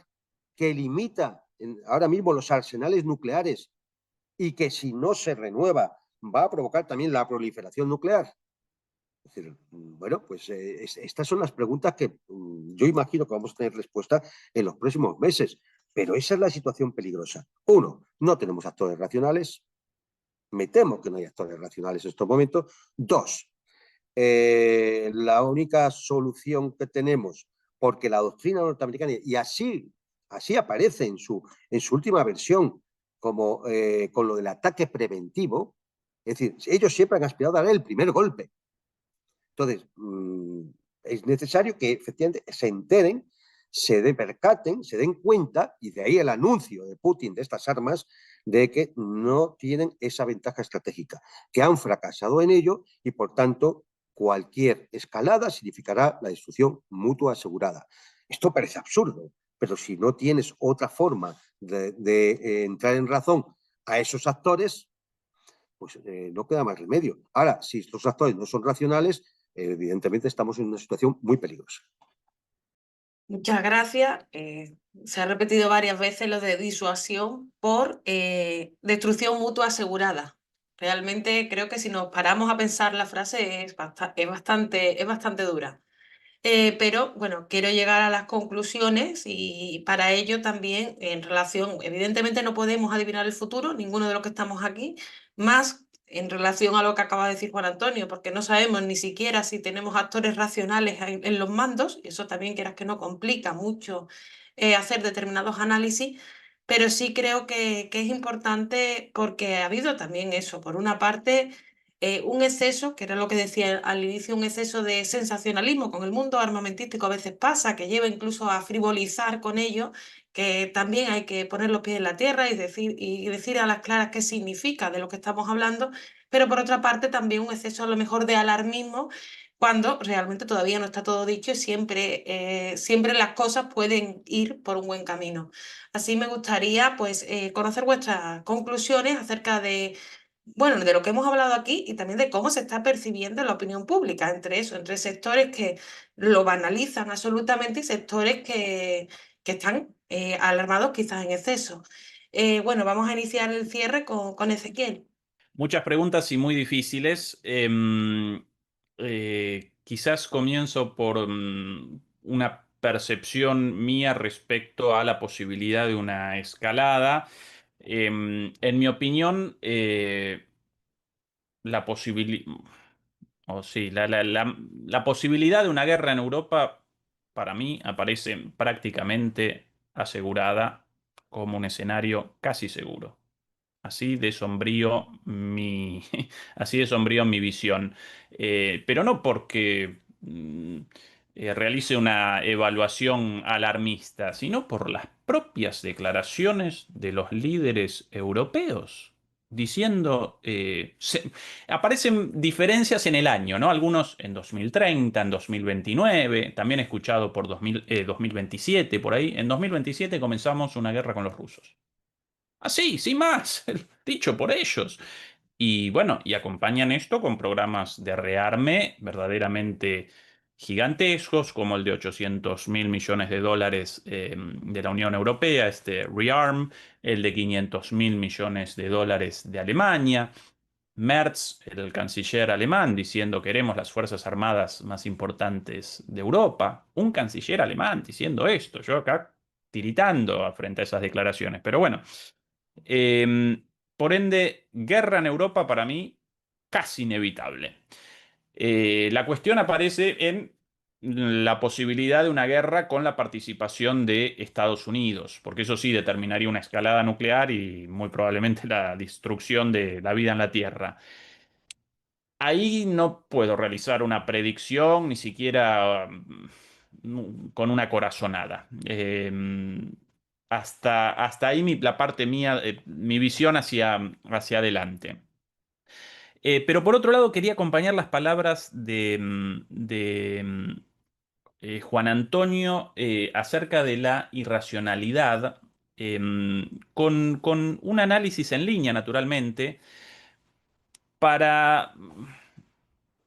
que limita ahora mismo los arsenales nucleares y que si no se renueva va a provocar también la proliferación nuclear? Es decir, bueno, pues estas son las preguntas que yo imagino que vamos a tener respuesta en los próximos meses, pero esa es la situación peligrosa. Uno, no tenemos actores racionales, me temo que no hay actores racionales en estos momentos. Dos, la única solución que tenemos, porque la doctrina norteamericana, y así aparece en su última versión, como con lo del ataque preventivo, es decir, ellos siempre han aspirado a dar el primer golpe. Entonces, es necesario que efectivamente se enteren, se percaten, se den cuenta, y de ahí el anuncio de Putin de estas armas, de que no tienen esa ventaja estratégica, que han fracasado en ello y, por tanto, cualquier escalada significará la destrucción mutua asegurada. Esto parece absurdo, pero si no tienes otra forma de entrar en razón a esos actores, pues no queda más remedio. Ahora, si estos actores no son racionales, evidentemente estamos en una situación muy peligrosa. Muchas gracias. Se ha repetido varias veces lo de disuasión por destrucción mutua asegurada. Realmente creo que si nos paramos a pensar la frase es bastante dura. Pero bueno, quiero llegar a las conclusiones y para ello también en relación, evidentemente no podemos adivinar el futuro, ninguno de los que estamos aquí, más en relación a lo que acaba de decir Juan Antonio, porque no sabemos ni siquiera si tenemos actores racionales en los mandos, y eso también quieras que no complica mucho hacer determinados análisis, pero sí creo que es importante porque ha habido también eso, por una parte un exceso, que era lo que decía al inicio, un exceso de sensacionalismo con el mundo armamentístico a veces pasa, que lleva incluso a frivolizar con ello, que también hay que poner los pies en la tierra y decir a las claras qué significa de lo que estamos hablando, pero por otra parte también un exceso a lo mejor de alarmismo cuando realmente todavía no está todo dicho y siempre las cosas pueden ir por un buen camino. Así me gustaría pues conocer vuestras conclusiones acerca de bueno, de lo que hemos hablado aquí y también de cómo se está percibiendo en la opinión pública, entre eso, entre sectores que lo banalizan absolutamente y sectores que están alarmados quizás en exceso. Bueno, vamos a iniciar el cierre con Ezequiel. Muchas preguntas y muy difíciles. Quizás comienzo por una percepción mía respecto a la posibilidad de una escalada. En mi opinión, la posibilidad, o sí, la posibilidad de una guerra en Europa, para mí, aparece prácticamente asegurada como un escenario casi seguro. Así de sombrío así de sombrío mi visión. Pero no porque realice una evaluación alarmista, sino por las propias declaraciones de los líderes europeos, diciendo, aparecen diferencias en el año, ¿no? Algunos en 2030, en 2029, también he escuchado por 2027, por ahí. En 2027 comenzamos una guerra con los rusos. Así, sin más, dicho por ellos. Y bueno, y acompañan esto con programas de rearme verdaderamente gigantescos, como el de 800.000 millones de dólares de la Unión Europea, este ReArm, el de 500.000 millones de dólares de Alemania. Merz, el canciller alemán, diciendo queremos las fuerzas armadas más importantes de Europa. Un canciller alemán diciendo esto. Yo acá tiritando frente a esas declaraciones. Pero bueno, por ende, guerra en Europa para mí casi inevitable. La cuestión aparece en la posibilidad de una guerra con la participación de Estados Unidos, porque eso sí determinaría una escalada nuclear y muy probablemente la destrucción de la vida en la Tierra. Ahí no puedo realizar una predicción, ni siquiera con una corazonada. Hasta ahí la parte mía, mi visión hacia adelante. Pero por otro lado, quería acompañar las palabras de Juan Antonio acerca de la irracionalidad, con un análisis en línea, naturalmente, para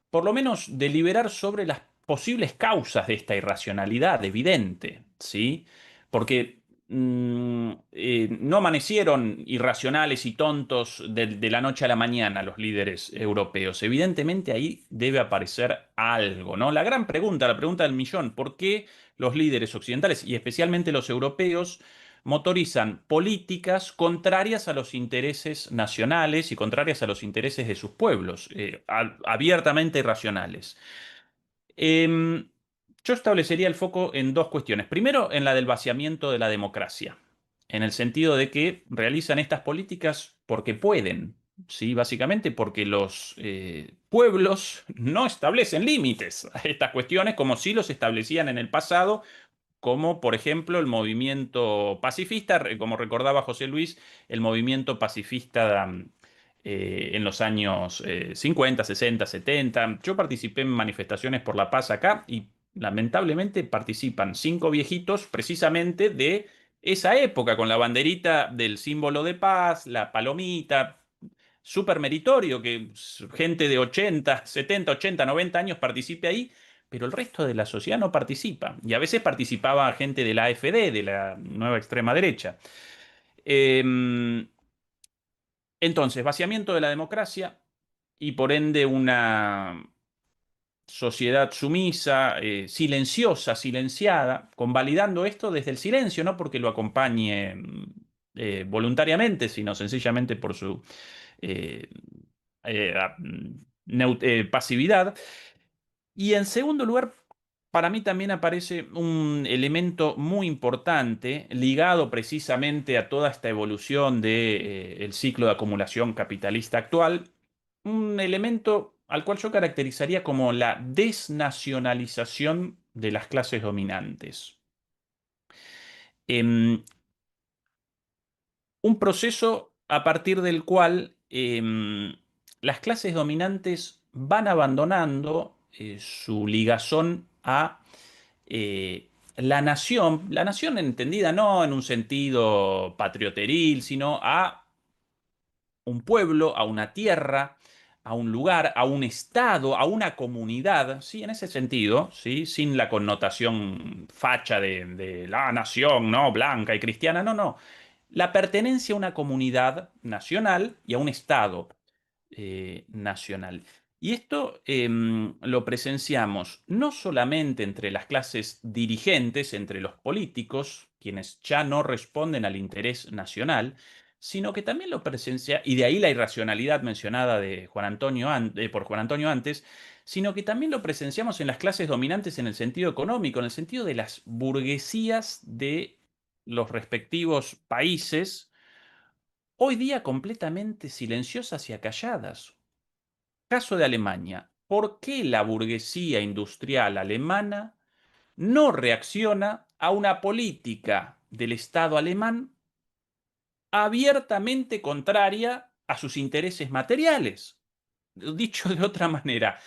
por lo menos deliberar sobre las posibles causas de esta irracionalidad evidente, ¿sí? Porque no amanecieron irracionales y tontos de la noche a la mañana los líderes europeos. Evidentemente ahí debe aparecer algo, ¿no? La gran pregunta, la pregunta del millón, ¿por qué los líderes occidentales y especialmente los europeos motorizan políticas contrarias a los intereses nacionales y contrarias a los intereses de sus pueblos, abiertamente irracionales? Em, yo establecería el foco en dos cuestiones. Primero, en la del vaciamiento de la democracia, en el sentido de que realizan estas políticas porque pueden, ¿sí? Básicamente porque los pueblos no establecen límites a estas cuestiones como sí los establecían en el pasado, como por ejemplo el movimiento pacifista, como recordaba José Luis, el movimiento pacifista en los años 50, 60, 70. Yo participé en manifestaciones por la paz acá y lamentablemente participan 5 viejitos precisamente de esa época, con la banderita del símbolo de paz, la palomita. Súper meritorio que gente de 80, 70, 80, 90 años participe ahí, pero el resto de la sociedad no participa. Y a veces participaba gente de la AfD, de la nueva extrema derecha. Em, entonces, vaciamiento de la democracia y por ende una sociedad sumisa, silenciosa, silenciada, convalidando esto desde el silencio, no porque lo acompañe voluntariamente, sino sencillamente por su eh, eh, a- pasividad. Y en segundo lugar, para mí también aparece un elemento muy importante ligado precisamente a toda esta evolución del ciclo de acumulación capitalista actual, un elemento al cual yo caracterizaría como la desnacionalización de las clases dominantes. Em, un proceso a partir del cual las clases dominantes van abandonando su ligazón a la nación entendida no en un sentido patrioteril, sino a un pueblo, a una tierra, a un lugar, a un estado, a una comunidad, sí, en ese sentido, sí, sin la connotación facha de la nación, ¿no? Blanca y cristiana, no, no. La pertenencia a una comunidad nacional y a un estado nacional. Y esto lo presenciamos no solamente entre las clases dirigentes, entre los políticos, quienes ya no responden al interés nacional, sino que también lo presencia, y de ahí la irracionalidad mencionada de por Juan Antonio antes, sino que también lo presenciamos en las clases dominantes en el sentido económico, en el sentido de las burguesías de los respectivos países, hoy día completamente silenciosas y acalladas. Caso de Alemania. ¿Por qué la burguesía industrial alemana no reacciona a una política del Estado alemán abiertamente contraria a sus intereses materiales? Dicho de otra manera,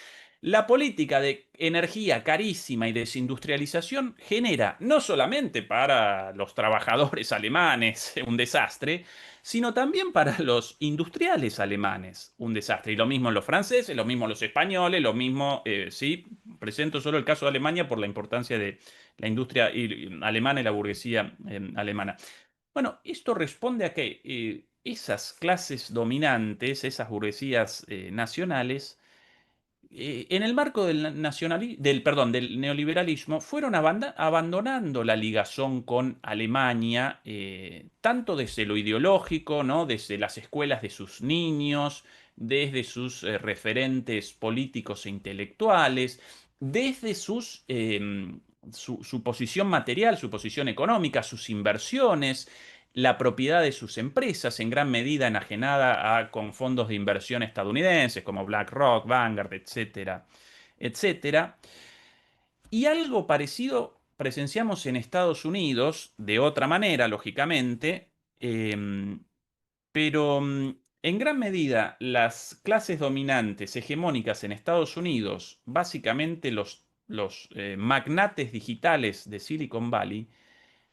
la política de energía carísima y desindustrialización genera no solamente para los trabajadores alemanes un desastre, sino también para los industriales alemanes un desastre. Y lo mismo en los franceses, lo mismo en los españoles, lo mismo, sí, presento solo el caso de Alemania por la importancia de la industria alemana y la burguesía alemana. Bueno, esto responde a que esas clases dominantes, esas burguesías nacionales, en el marco del neoliberalismo, fueron abandonando la ligazón con Alemania, tanto desde lo ideológico, ¿no? Desde las escuelas de sus niños, desde sus referentes políticos e intelectuales, desde su posición material, su posición económica, sus inversiones, la propiedad de sus empresas, en gran medida enajenada con fondos de inversión estadounidenses como BlackRock, Vanguard, etcétera, etcétera. Y algo parecido presenciamos en Estados Unidos, de otra manera, lógicamente, pero en gran medida las clases dominantes hegemónicas en Estados Unidos, básicamente los magnates digitales de Silicon Valley,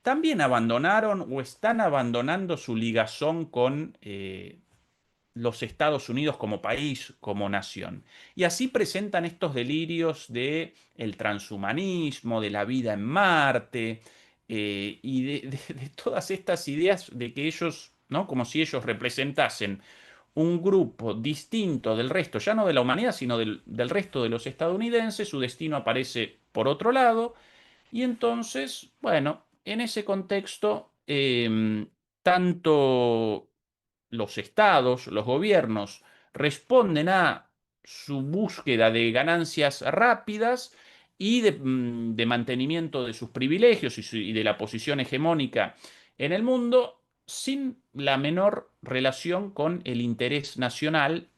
también abandonaron o están abandonando su ligazón con los Estados Unidos como país, como nación. Y así presentan estos delirios de el transhumanismo, de la vida en Marte, y de todas estas ideas de que ellos, ¿no? Como si ellos representasen un grupo distinto del resto, ya no de la humanidad, sino del resto de los estadounidenses, su destino aparece por otro lado, y entonces, bueno, en ese contexto, tanto los estados, los gobiernos, responden a su búsqueda de ganancias rápidas y de mantenimiento de sus privilegios y de la posición hegemónica en el mundo, sin la menor relación con el interés nacional,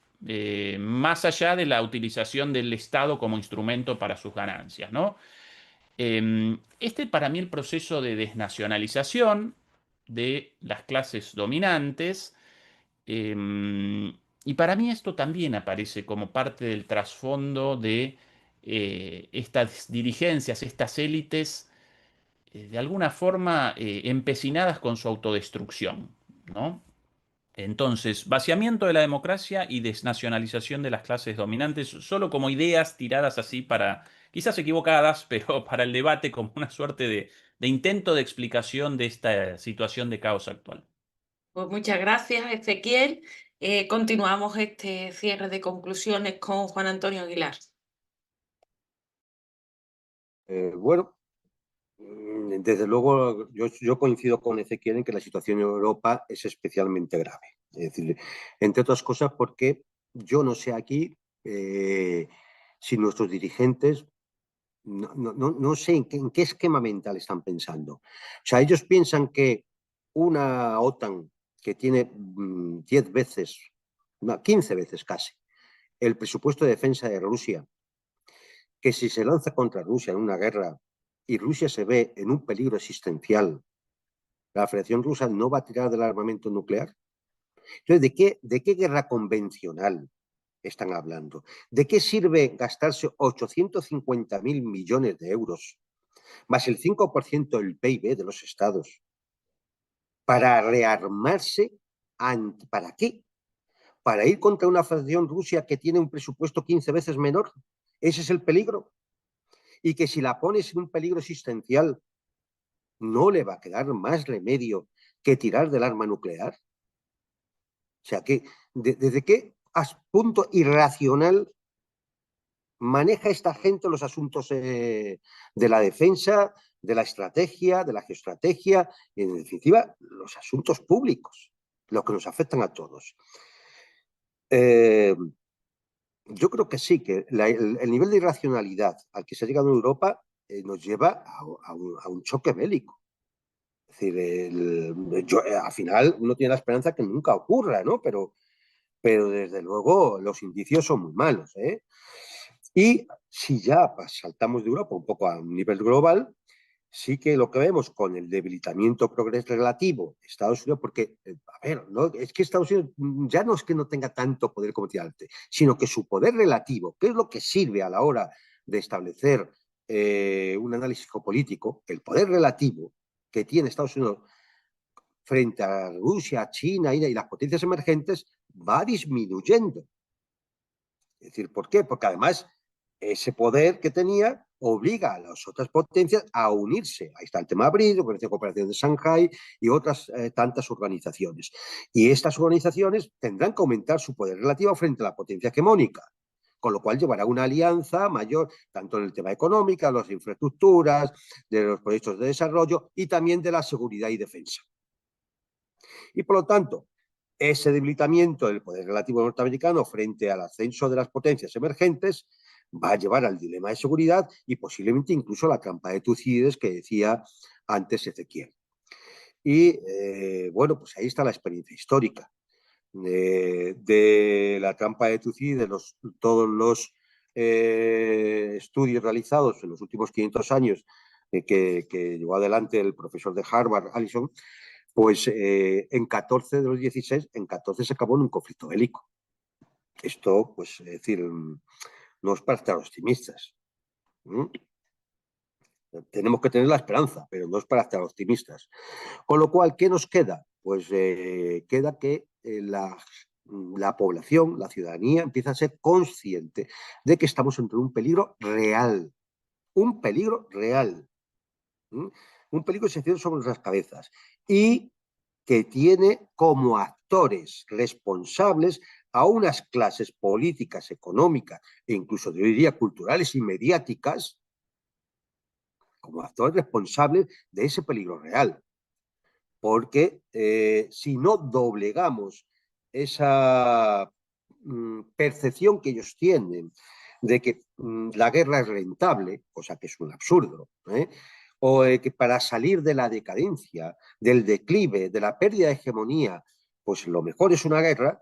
más allá de la utilización del Estado como instrumento para sus ganancias, ¿no? Este para mí el proceso de desnacionalización de las clases dominantes, y para mí esto también aparece como parte del trasfondo de estas dirigencias, estas élites, de alguna forma empecinadas con su autodestrucción, ¿no? Entonces, vaciamiento de la democracia y desnacionalización de las clases dominantes, solo como ideas tiradas así para, quizás equivocadas, pero para el debate como una suerte de intento de explicación de esta situación de caos actual. Pues muchas gracias, Ezequiel. Continuamos este cierre de conclusiones con Juan Antonio Aguilar. Bueno, desde luego yo coincido con Ezequiel en que la situación en Europa es especialmente grave. Es decir, entre otras cosas porque yo no sé aquí si nuestros dirigentes, no sé en qué esquema mental están pensando. O sea, ellos piensan que una OTAN que tiene 10 veces, 15 veces casi, el presupuesto de defensa de Rusia, que si se lanza contra Rusia en una guerra y Rusia se ve en un peligro existencial, la Federación Rusa no va a tirar del armamento nuclear. Entonces, ¿de qué guerra convencional están hablando? ¿De qué sirve gastarse 850.000 millones de euros, más el 5% del PIB de los estados, para rearmarse? ¿Para qué? ¿Para ir contra una Federación Rusia que tiene un presupuesto 15 veces menor? ¿Ese es el peligro? Y que si la pones en un peligro existencial, no le va a quedar más remedio que tirar del arma nuclear. O sea, que ¿desde qué punto irracional maneja esta gente los asuntos de la defensa, de la estrategia, de la geoestrategia, y en definitiva, los asuntos públicos, los que nos afectan a todos? Yo creo que sí, que el nivel de irracionalidad al que se ha llegado en Europa nos lleva a un choque bélico. Es decir, al final uno tiene la esperanza que nunca ocurra, ¿no? Pero desde luego los indicios son muy malos, ¿eh? Y si ya saltamos de Europa un poco a un nivel global, sí que lo que vemos con el debilitamiento relativo de Estados Unidos, porque, a ver, ¿no? Es que Estados Unidos ya no es que no tenga tanto poder como tiene antes, sino que su poder relativo, que es lo que sirve a la hora de establecer un análisis geopolítico, el poder relativo que tiene Estados Unidos frente a Rusia, China y las potencias emergentes va disminuyendo. Es decir, ¿por qué? Porque además ese poder que tenía obliga a las otras potencias a unirse. Ahí está el tema BRICS, Organización de Cooperación de Shanghái y otras tantas organizaciones. Y estas organizaciones tendrán que aumentar su poder relativo frente a la potencia hegemónica, con lo cual llevará una alianza mayor, tanto en el tema económico, las infraestructuras, de los proyectos de desarrollo y también de la seguridad y defensa. Y por lo tanto, ese debilitamiento del poder relativo norteamericano frente al ascenso de las potencias emergentes va a llevar al dilema de seguridad y posiblemente incluso a la trampa de Tucídides que decía antes Ezequiel. Y bueno, pues ahí está la experiencia histórica de la trampa de Tucídides, todos los estudios realizados en los últimos 500 años que llevó adelante el profesor de Harvard, Allison, pues en 14 de los 16, en 14 se acabó en un conflicto bélico. Esto, pues, es decir, no es para estar optimistas. Tenemos que tener la esperanza, pero no es para estar optimistas. Con lo cual, ¿qué nos queda? Pues queda que la población, la ciudadanía, empieza a ser consciente de que estamos ante un peligro real. Un peligro real. Un peligro que se cierra sobre nuestras cabezas. Y que tiene como actores responsables a unas clases políticas, económicas e incluso, yo diría, culturales y mediáticas, como actores responsables de ese peligro real. Porque si no doblegamos esa percepción que ellos tienen de que la guerra es rentable, cosa que es un absurdo, o que para salir de la decadencia, del declive, de la pérdida de hegemonía, pues lo mejor es una guerra,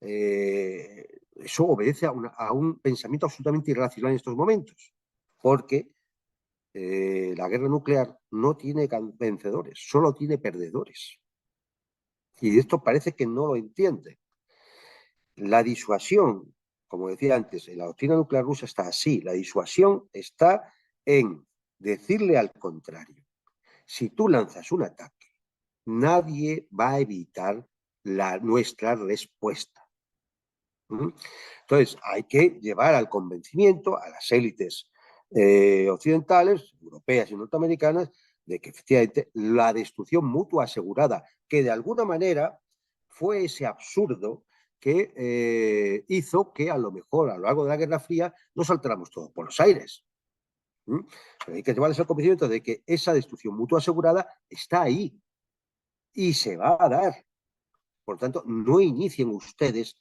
eso obedece a un pensamiento absolutamente irracional en estos momentos, porque la guerra nuclear no tiene vencedores, solo tiene perdedores. Y esto parece que no lo entiende. La disuasión, como decía antes, en la doctrina nuclear rusa está así. La disuasión está en decirle al contrario. Si tú lanzas un ataque, nadie va a evitar nuestra respuesta. Entonces, hay que llevar al convencimiento a las élites occidentales, europeas y norteamericanas, de que efectivamente la destrucción mutua asegurada, que de alguna manera fue ese absurdo que hizo que a lo mejor a lo largo de la Guerra Fría nos saltáramos todos por los aires. Pero hay que llevarles al convencimiento de que esa destrucción mutua asegurada está ahí y se va a dar. Por tanto, no inicien ustedes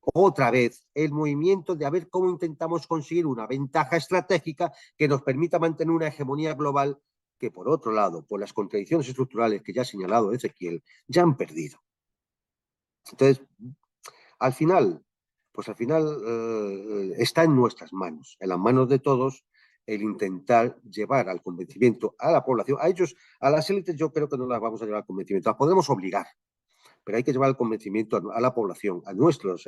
otra vez el movimiento de a ver cómo intentamos conseguir una ventaja estratégica que nos permita mantener una hegemonía global que, por otro lado, por las contradicciones estructurales que ya ha señalado Ezequiel, ya han perdido. Entonces, al final está en nuestras manos, en las manos de todos, el intentar llevar al convencimiento a la población. A ellos, a las élites, yo creo que no las vamos a llevar al convencimiento, las podemos obligar, pero hay que llevar el convencimiento a la población, a nuestros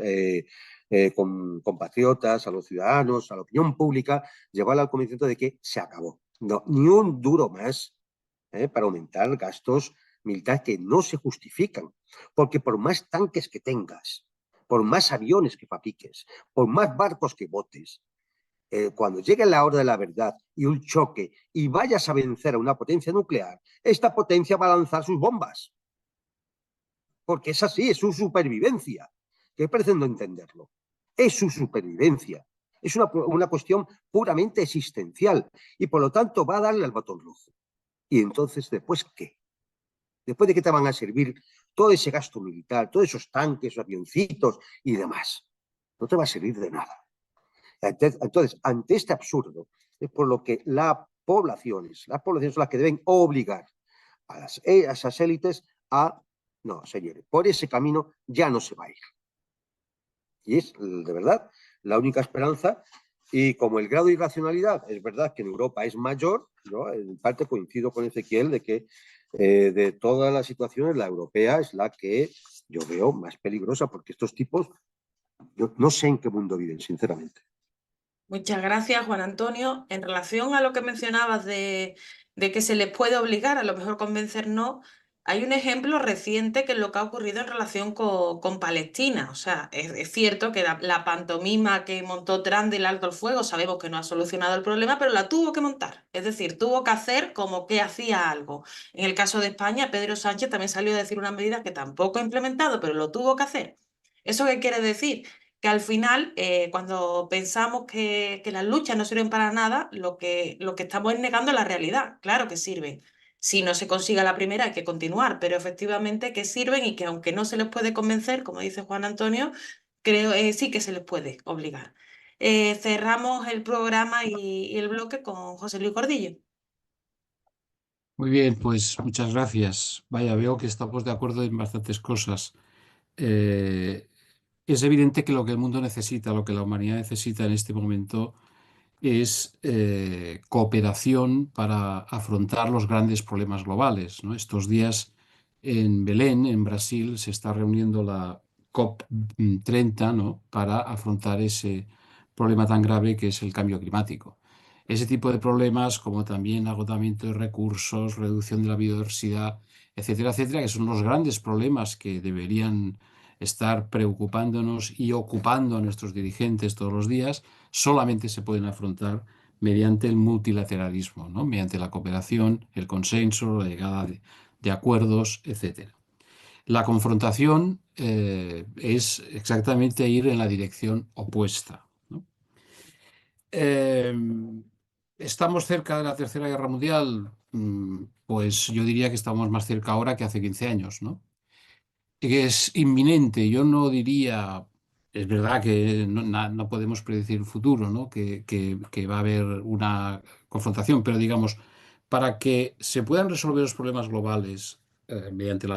compatriotas, a los ciudadanos, a la opinión pública, llevar al convencimiento de que se acabó. No, ni un duro más para aumentar gastos militares que no se justifican, porque por más tanques que tengas, por más aviones que fabriques, por más barcos que botes, cuando llegue la hora de la verdad y un choque y vayas a vencer a una potencia nuclear, esta potencia va a lanzar sus bombas. Porque es así, es su supervivencia, que parece no entenderlo. Es su supervivencia. Es una cuestión puramente existencial y por lo tanto va a darle al botón rojo. Y entonces, ¿después qué? ¿Después de qué te van a servir todo ese gasto militar, todos esos tanques, avioncitos y demás? No te va a servir de nada. Entonces, ante este absurdo, es por lo que las poblaciones son las que deben obligar a esas élites a no, señores, por ese camino ya no se va a ir. Y es, de verdad, la única esperanza. Y como el grado de irracionalidad es verdad que en Europa es mayor, ¿no? En parte coincido con Ezequiel de que de todas las situaciones, la europea es la que yo veo más peligrosa, porque estos tipos, yo no sé en qué mundo viven, sinceramente. Muchas gracias, Juan Antonio. En relación a lo que mencionabas de que se les puede obligar, a lo mejor convencer no, hay un ejemplo reciente que es lo que ha ocurrido en relación con Palestina. O sea, es cierto que la pantomima que montó Trump del alto el fuego, sabemos que no ha solucionado el problema, pero la tuvo que montar. Es decir, tuvo que hacer como que hacía algo. En el caso de España, Pedro Sánchez también salió a decir una medida que tampoco ha implementado, pero lo tuvo que hacer. ¿Eso qué quiere decir? Que al final, cuando pensamos que las luchas no sirven para nada, lo que estamos es negando la realidad. Claro que sirven. Si no se consigue la primera, hay que continuar, pero efectivamente que sirven y que aunque no se les puede convencer, como dice Juan Antonio, creo sí que se les puede obligar. Cerramos el programa y el bloque con José Luis Gordillo. Muy bien, pues muchas gracias. Vaya, veo que estamos de acuerdo en bastantes cosas. Eh, es evidente que lo que el mundo necesita, lo que la humanidad necesita en este momento es cooperación para afrontar los grandes problemas globales, ¿no? Estos días en Belén, en Brasil, se está reuniendo la COP30, ¿no? Para afrontar ese problema tan grave que es el cambio climático. Ese tipo de problemas, como también agotamiento de recursos, reducción de la biodiversidad, etcétera, etcétera, que son los grandes problemas que deberían estar preocupándonos y ocupando a nuestros dirigentes todos los días, solamente se pueden afrontar mediante el multilateralismo, ¿no? Mediante la cooperación, el consenso, la llegada de acuerdos, etcétera. La confrontación es exactamente ir en la dirección opuesta, ¿no? Eh, ¿Estamos cerca de la Tercera Guerra Mundial? Pues yo diría que estamos más cerca ahora que hace 15 años, ¿no? Que es inminente. Yo no diría, es verdad que no podemos predecir el futuro, ¿no? Que va a haber una confrontación, pero digamos, para que se puedan resolver los problemas globales mediante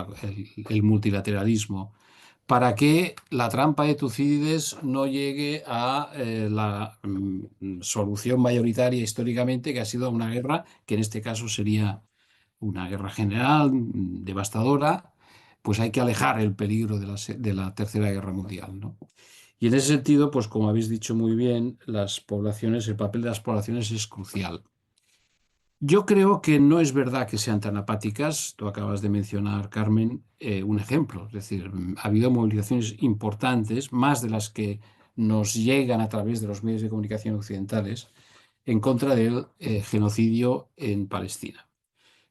el multilateralismo, para que la trampa de Tucídides no llegue a la solución mayoritaria históricamente, que ha sido una guerra, que en este caso sería una guerra general, devastadora, pues hay que alejar el peligro de la Tercera Guerra Mundial, ¿no? Y en ese sentido, pues como habéis dicho muy bien, las poblaciones, el papel de las poblaciones es crucial. Yo creo que no es verdad que sean tan apáticas. Tú acabas de mencionar, Carmen, un ejemplo. Es decir, ha habido movilizaciones importantes, más de las que nos llegan a través de los medios de comunicación occidentales, en contra del genocidio en Palestina.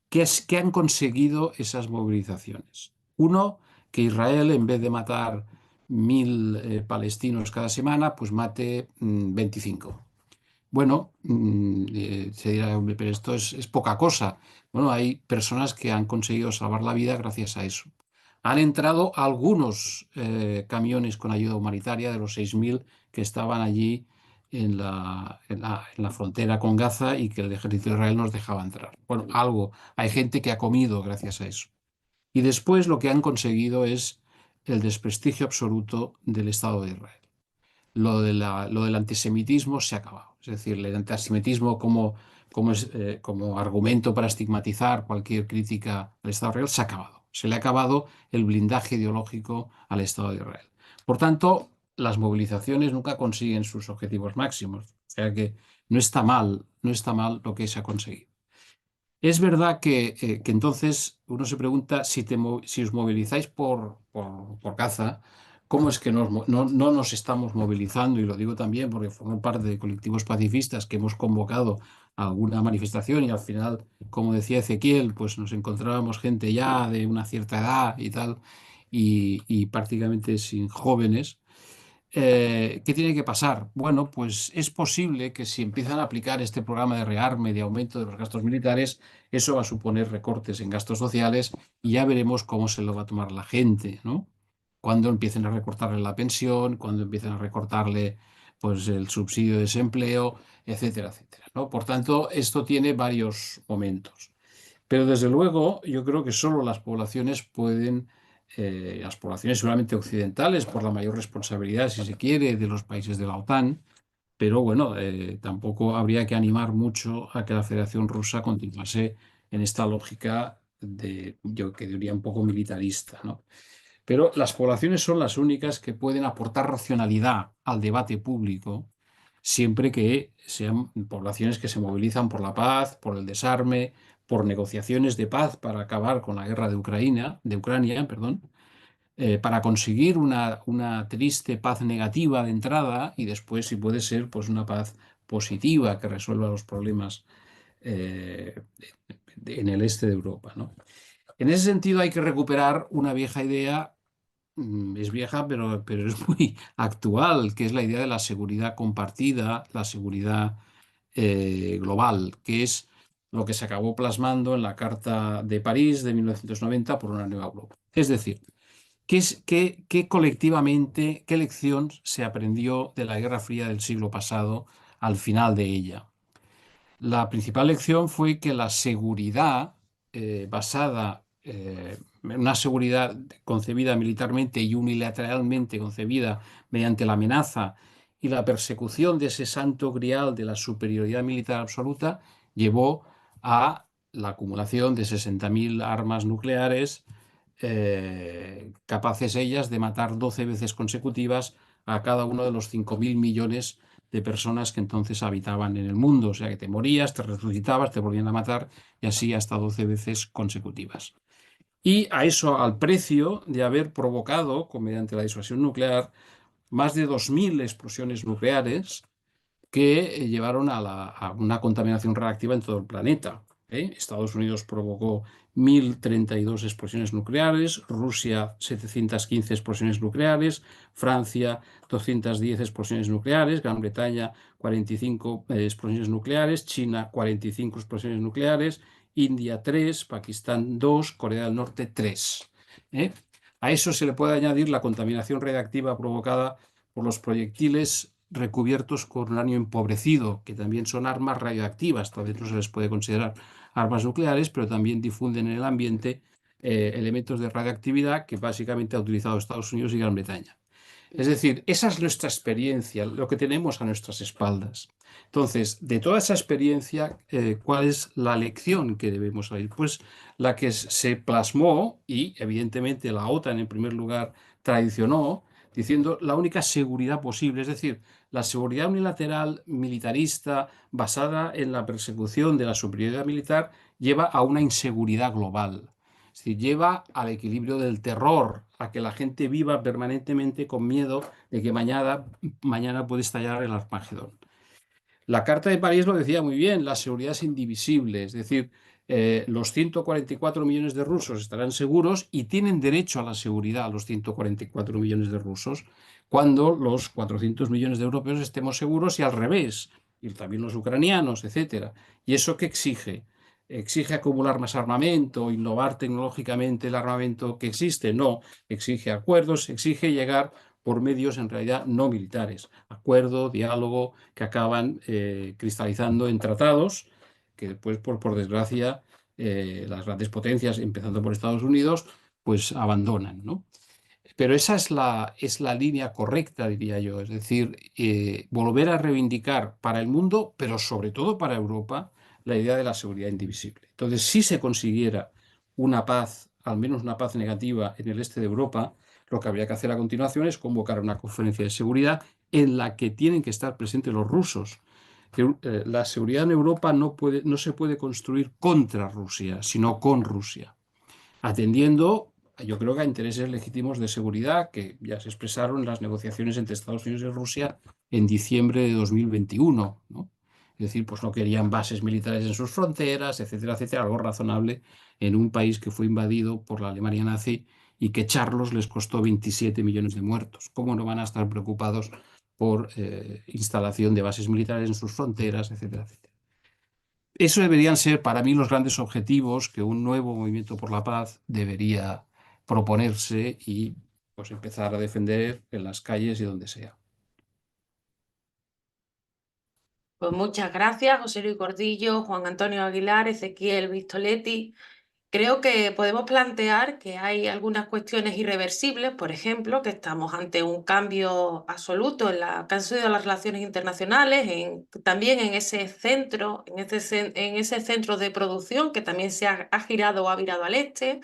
¿Qué han conseguido esas movilizaciones? Uno, que Israel, en vez de matar 1.000 palestinos cada semana, pues mate 25. Bueno, se dirá, "Hombre, pero esto es poca cosa". Bueno, hay personas que han conseguido salvar la vida gracias a eso. Han entrado algunos camiones con ayuda humanitaria de los 6.000 que estaban allí en la frontera con Gaza y que el ejército de Israel nos dejaba entrar. Bueno, algo. Hay gente que ha comido gracias a eso. Y después lo que han conseguido es el desprestigio absoluto del Estado de Israel. Lo del antisemitismo se ha acabado. Es decir, el antisemitismo como argumento para estigmatizar cualquier crítica al Estado de Israel se ha acabado. Se le ha acabado el blindaje ideológico al Estado de Israel. Por tanto, las movilizaciones nunca consiguen sus objetivos máximos. O sea que no está mal lo que se ha conseguido. Es verdad que entonces uno se pregunta si os movilizáis por Gaza, ¿cómo es que no nos estamos movilizando? Y lo digo también porque formo parte de colectivos pacifistas que hemos convocado a alguna manifestación y al final, como decía Ezequiel, pues nos encontrábamos gente ya de una cierta edad y tal, y prácticamente sin jóvenes. ¿Qué tiene que pasar? Bueno, pues es posible que si empiezan a aplicar este programa de rearme, de aumento de los gastos militares, eso va a suponer recortes en gastos sociales y ya veremos cómo se lo va a tomar la gente, ¿no? Cuando empiecen a recortarle la pensión, cuando empiecen a recortarle pues, el subsidio de desempleo, etcétera, etcétera, ¿no? Por tanto, esto tiene varios momentos. Pero desde luego, yo creo que solo las poblaciones las poblaciones seguramente occidentales, por la mayor responsabilidad, si se quiere, de los países de la OTAN, pero bueno, tampoco habría que animar mucho a que la Federación Rusa continuase en esta lógica de, yo que diría un poco militarista, ¿no? Pero las poblaciones son las únicas que pueden aportar racionalidad al debate público, siempre que sean poblaciones que se movilizan por la paz, por el desarme, por negociaciones de paz para acabar con la guerra de Ucrania, perdón, para conseguir una triste paz negativa de entrada y después, si puede ser, pues una paz positiva que resuelva los problemas eh, en el este de Europa, ¿no? En ese sentido hay que recuperar una vieja idea, es vieja pero es muy actual, que es la idea de la seguridad compartida, la seguridad global, que es lo que se acabó plasmando en la Carta de París de 1990 por una nueva Europa. Es decir, ¿qué colectivamente, qué lección se aprendió de la Guerra Fría del siglo pasado al final de ella? La principal lección fue que la seguridad basada, una seguridad concebida militarmente y unilateralmente concebida mediante la amenaza y la persecución de ese santo grial de la superioridad militar absoluta, llevó a la acumulación de 60.000 armas nucleares, capaces ellas de matar 12 veces consecutivas a cada uno de los 5.000 millones de personas que entonces habitaban en el mundo. O sea que te morías, te resucitabas, te volvían a matar y así hasta 12 veces consecutivas. Y a eso, al precio de haber provocado, mediante la disuasión nuclear, más de 2.000 explosiones nucleares que llevaron a una contaminación radiactiva en todo el planeta. Estados Unidos provocó 1.032 explosiones nucleares, Rusia 715 explosiones nucleares, Francia 210 explosiones nucleares, Gran Bretaña 45 explosiones nucleares, China 45 explosiones nucleares, India 3, Pakistán 2, Corea del Norte 3. A eso se le puede añadir la contaminación radiactiva provocada por los proyectiles recubiertos con uranio empobrecido, que también son armas radioactivas, todavía no se les puede considerar armas nucleares, pero también difunden en el ambiente elementos de radioactividad que básicamente ha utilizado Estados Unidos y Gran Bretaña. Es decir, esa es nuestra experiencia, lo que tenemos a nuestras espaldas. Entonces, de toda esa experiencia, ¿cuál es la lección que debemos salir? Pues la que se plasmó y evidentemente la OTAN en primer lugar traicionó, diciendo la única seguridad posible, es decir, la seguridad unilateral militarista basada en la persecución de la superioridad militar lleva a una inseguridad global. Es decir, lleva al equilibrio del terror, a que la gente viva permanentemente con miedo de que mañana puede estallar el Armagedón. La Carta de París lo decía muy bien, la seguridad es indivisible, es decir, los 144 millones de rusos estarán seguros y tienen derecho a la seguridad los 144 millones de rusos cuando los 400 millones de europeos estemos seguros y al revés, y también los ucranianos, etcétera. ¿Y eso qué exige? ¿Exige acumular más armamento, innovar tecnológicamente el armamento que existe? No, exige acuerdos, exige llegar por medios en realidad no militares, acuerdo, diálogo, que acaban cristalizando en tratados que después, por desgracia, las grandes potencias, empezando por Estados Unidos, pues abandonan, ¿no? Pero esa es la línea correcta, diría yo, es decir, volver a reivindicar para el mundo, pero sobre todo para Europa, la idea de la seguridad indivisible. Entonces, si se consiguiera una paz, al menos una paz negativa en el este de Europa, lo que habría que hacer a continuación es convocar una conferencia de seguridad en la que tienen que estar presentes los rusos. La seguridad en Europa no se puede construir contra Rusia, sino con Rusia, atendiendo, yo creo que a intereses legítimos de seguridad que ya se expresaron en las negociaciones entre Estados Unidos y Rusia en diciembre de 2021, ¿no? Es decir, pues no querían bases militares en sus fronteras, etcétera, etcétera, algo razonable en un país que fue invadido por la Alemania nazi y que echarlos les costó 27 millones de muertos. ¿Cómo no van a estar preocupados por instalación de bases militares en sus fronteras, etcétera, etcétera? Eso deberían ser para mí los grandes objetivos que un nuevo movimiento por la paz debería proponerse y pues empezar a defender en las calles y donde sea. Pues muchas gracias, José Luis Gordillo, Juan Antonio Aguilar, Ezequiel Vistoletti. Creo que podemos plantear que hay algunas cuestiones irreversibles, por ejemplo, que estamos ante un cambio absoluto en la que han sido las relaciones internacionales, también en ese centro, en ese centro de producción que también ha girado o ha virado al este,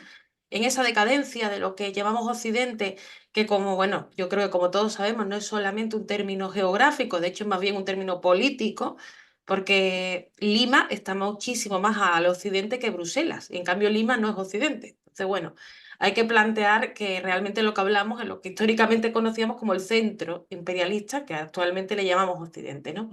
en esa decadencia de lo que llamamos Occidente, que como, bueno, yo creo que como todos sabemos, no es solamente un término geográfico, de hecho es más bien un término político, porque Lima está muchísimo más al occidente que Bruselas, y en cambio Lima no es occidente. Entonces, bueno, hay que plantear que realmente lo que hablamos es lo que históricamente conocíamos como el centro imperialista, que actualmente le llamamos occidente, ¿no?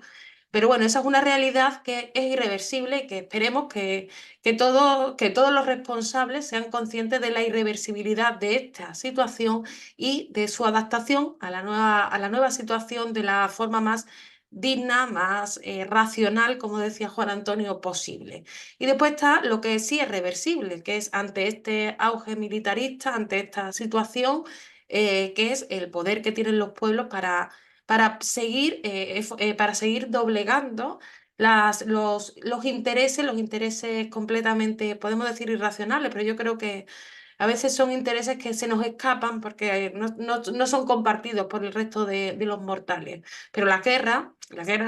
Pero bueno, esa es una realidad que es irreversible y que esperemos que todos los responsables sean conscientes de la irreversibilidad de esta situación y de su adaptación a la nueva situación de la forma más digna, más racional, como decía Juan Antonio, posible. Y después está lo que sí es reversible, que es ante este auge militarista, ante esta situación, que es el poder que tienen los pueblos para seguir doblegando los intereses completamente, podemos decir, irracionales, pero yo creo que a veces son intereses que se nos escapan porque no son compartidos por el resto de los mortales. Pero las guerras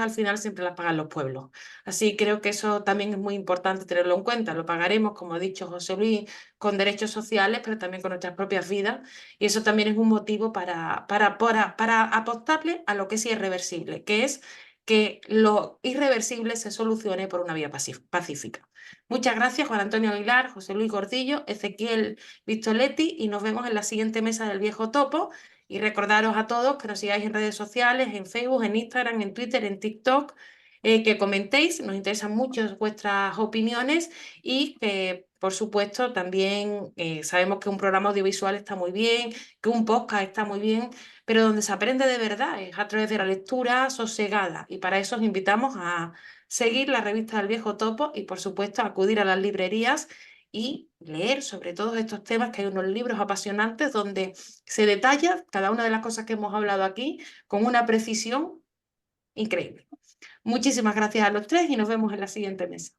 al final siempre las pagan los pueblos. Así creo que eso también es muy importante tenerlo en cuenta. Lo pagaremos, como ha dicho José Luis, con derechos sociales, pero también con nuestras propias vidas. Y eso también es un motivo para apostarle a lo que sí es reversible, que es que lo irreversible se solucione por una vía pacífica. Muchas gracias, Juan Antonio Aguilar, José Luis Gordillo, Ezequiel Vistoletti, y nos vemos en la siguiente mesa del Viejo Topo. Y recordaros a todos que nos sigáis en redes sociales, en Facebook, en Instagram, en Twitter, en TikTok, que comentéis, nos interesan mucho vuestras opiniones y que, por supuesto, también sabemos que un programa audiovisual está muy bien, que un podcast está muy bien, pero donde se aprende de verdad es a través de la lectura sosegada. Y para eso os invitamos a seguir la revista del Viejo Topo y, por supuesto, acudir a las librerías y leer sobre todos estos temas, que hay unos libros apasionantes donde se detalla cada una de las cosas que hemos hablado aquí con una precisión increíble. Muchísimas gracias a los tres y nos vemos en la siguiente mesa.